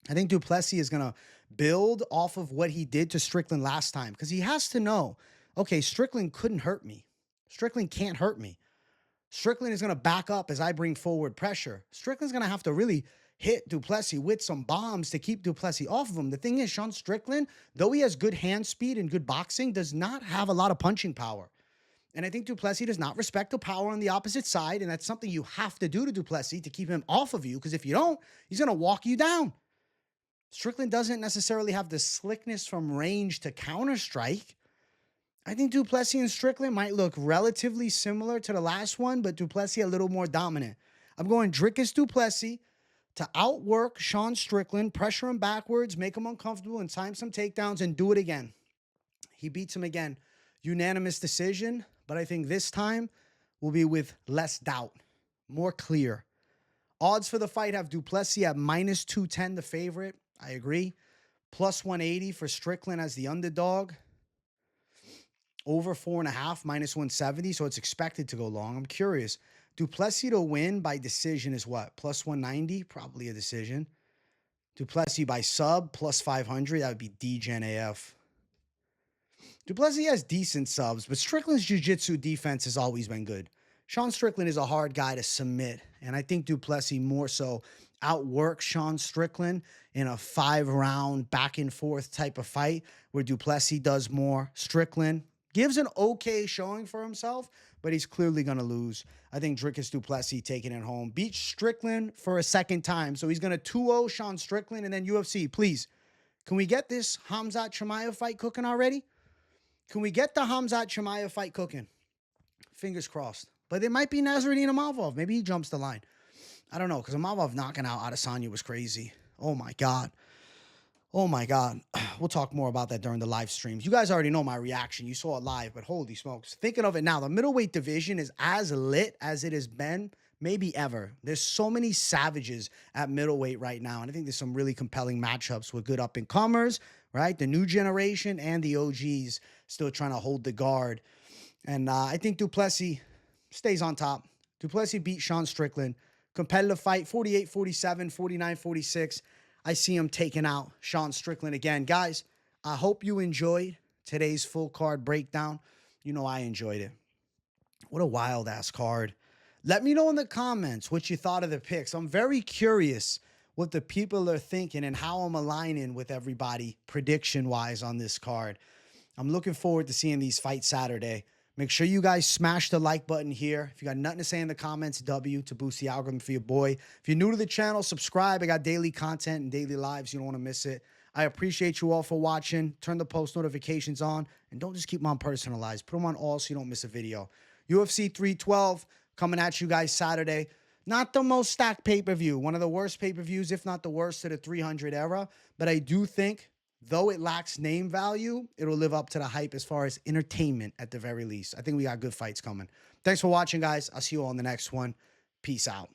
I think du Plessis is going to build off of what he did to Strickland last time, because he has to know, okay, Strickland couldn't hurt me. Strickland can't hurt me. Strickland is going to back up as I bring forward pressure. Strickland's going to have to really hit du Plessis with some bombs to keep du Plessis off of him. The thing is, Sean Strickland, though he has good hand speed and good boxing, does not have a lot of punching power. And I think du Plessis does not respect the power on the opposite side, and that's something you have to do to du Plessis to keep him off of you, because if you don't, he's going to walk you down. Strickland doesn't necessarily have the slickness from range to counter-strike. I think du Plessis and Strickland might look relatively similar to the last one, but du Plessis a little more dominant. I'm going Dricus du Plessis to outwork Sean Strickland, pressure him backwards, make him uncomfortable, and time some takedowns, and do it again. He beats him again. Unanimous decision, but I think this time will be with less doubt, more clear. Odds for the fight have du Plessis at minus 210, the favorite. I agree. Plus 180 for Strickland as the underdog. Over 4.5, minus 170, so it's expected to go long. I'm curious. Du Plessis to win by decision is what? Plus 190? Probably a decision. Du Plessis by sub, plus 500. That would be DGen AF. Du Plessis has decent subs, but Strickland's jiu-jitsu defense has always been good. Sean Strickland is a hard guy to submit, and I think du Plessis more so outworks Sean Strickland in a 5-round back-and-forth type of fight where du Plessis does more. Strickland gives an okay showing for himself, but he's clearly going to lose. I think Dricus du Plessis taking it home. Beats Strickland for a second time, so he's going to 2-0 Sean Strickland, and then UFC, please, can we get this Khamzat Chimaev fight cooking already? Can we get the Khamzat Chimaev fight cooking? Fingers crossed. But it might be Nasruddin Imavov. Maybe he jumps the line. I don't know, because Imavov knocking out Adesanya was crazy. Oh, my God. Oh, my God. We'll talk more about that during the live streams. You guys already know my reaction. You saw it live, but holy smokes. Thinking of it now, the middleweight division is as lit as it has been maybe ever. There's so many savages at middleweight right now, and I think there's some really compelling matchups with good up-and-comers, right? The new generation and the OGs still trying to hold the guard. And I think du Plessis stays on top. Du Plessis beat Sean Strickland. Competitive fight, 48-47, 49-46. I see him taking out Sean Strickland again. Guys, I hope you enjoyed today's full card breakdown. You know I enjoyed it. What a wild-ass card. Let me know in the comments what you thought of the picks. I'm very curious what the people are thinking and how I'm aligning with everybody prediction-wise on this card. I'm looking forward to seeing these fights Saturday. Make sure you guys smash the like button here. If you got nothing to say in the comments, W to boost the algorithm for your boy. If you're new to the channel, subscribe. I got daily content and daily lives. You don't want to miss it. I appreciate you all for watching. Turn the post notifications on. And don't just keep them on personalized. Put them on all so you don't miss a video. UFC 312 coming at you guys Saturday. Not the most stacked pay-per-view. One of the worst pay-per-views, if not the worst, to the 300 era. But I do think Though it lacks name value, it'll live up to the hype as far as entertainment at the very least. I think we got good fights coming. Thanks for watching, guys. I'll see you all in the next one. Peace out.